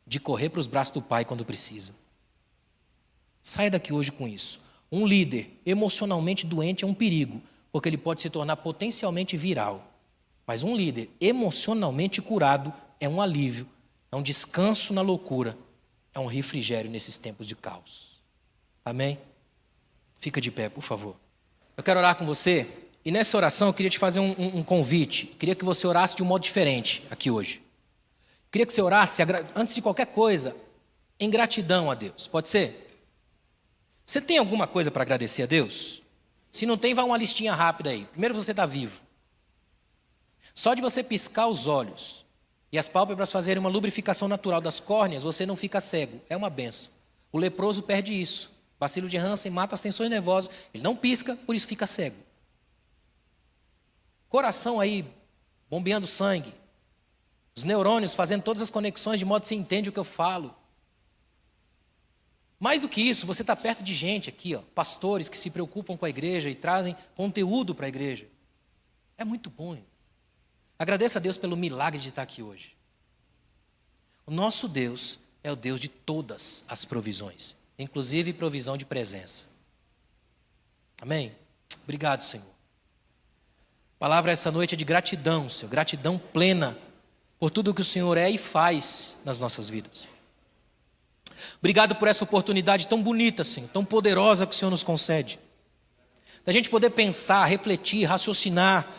de correr para os braços do Pai quando precisa. Saia daqui hoje com isso. Um líder emocionalmente doente é um perigo, porque ele pode se tornar potencialmente viral. Mas um líder emocionalmente curado é um alívio, é um descanso na loucura, é um refrigério nesses tempos de caos. Amém? Fica de pé, por favor. Eu quero orar com você, e nessa oração eu queria te fazer um convite. Eu queria que você orasse de um modo diferente aqui hoje. Eu queria que você orasse, antes de qualquer coisa, em gratidão a Deus. Pode ser? Você tem alguma coisa para agradecer a Deus? Se não tem, vai uma listinha rápida aí. Primeiro, você está vivo. Só de você piscar os olhos e as pálpebras fazerem uma lubrificação natural das córneas, você não fica cego. É uma benção. O leproso perde isso. Bacilo de Hansen mata as tensões nervosas. Ele não pisca, por isso fica cego. Coração aí, bombeando sangue. Os neurônios fazendo todas as conexões de modo que você entende o que eu falo. Mais do que isso, você está perto de gente aqui, ó, pastores que se preocupam com a igreja e trazem conteúdo para a igreja. É muito bom. Hein? Agradeça a Deus pelo milagre de estar aqui hoje. O nosso Deus é o Deus de todas as provisões, inclusive provisão de presença. Amém? Obrigado, Senhor. A palavra essa noite é de gratidão, Senhor, gratidão plena por tudo que o Senhor é e faz nas nossas vidas. Obrigado por essa oportunidade tão bonita, Senhor, tão poderosa que o Senhor nos concede. Da gente poder pensar, refletir, raciocinar,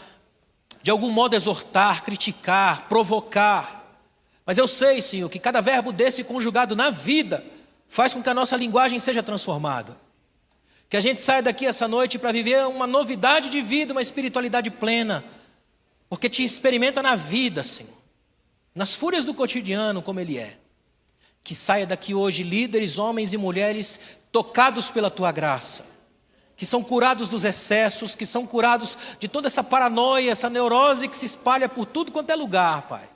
de algum modo exortar, criticar, provocar. Mas eu sei, Senhor, que cada verbo desse conjugado na vida faz com que a nossa linguagem seja transformada. Que a gente saia daqui essa noite para viver uma novidade de vida, uma espiritualidade plena. Porque te experimenta na vida, Senhor. Nas fúrias do cotidiano, como Ele é. Que saia daqui hoje líderes, homens e mulheres tocados pela Tua graça. Que são curados dos excessos, que são curados de toda essa paranoia, essa neurose que se espalha por tudo quanto é lugar, Pai.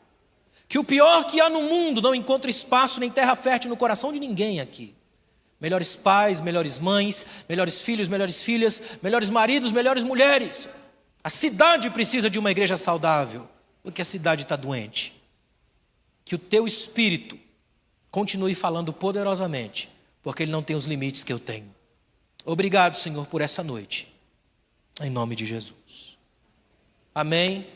Que o pior que há no mundo não encontre espaço nem terra fértil no coração de ninguém aqui. Melhores pais, melhores mães, melhores filhos, melhores filhas, melhores maridos, melhores mulheres. A cidade precisa de uma igreja saudável, porque a cidade está doente. Que o Teu Espírito continue falando poderosamente, porque Ele não tem os limites que eu tenho. Obrigado, Senhor, por essa noite. Em nome de Jesus. Amém.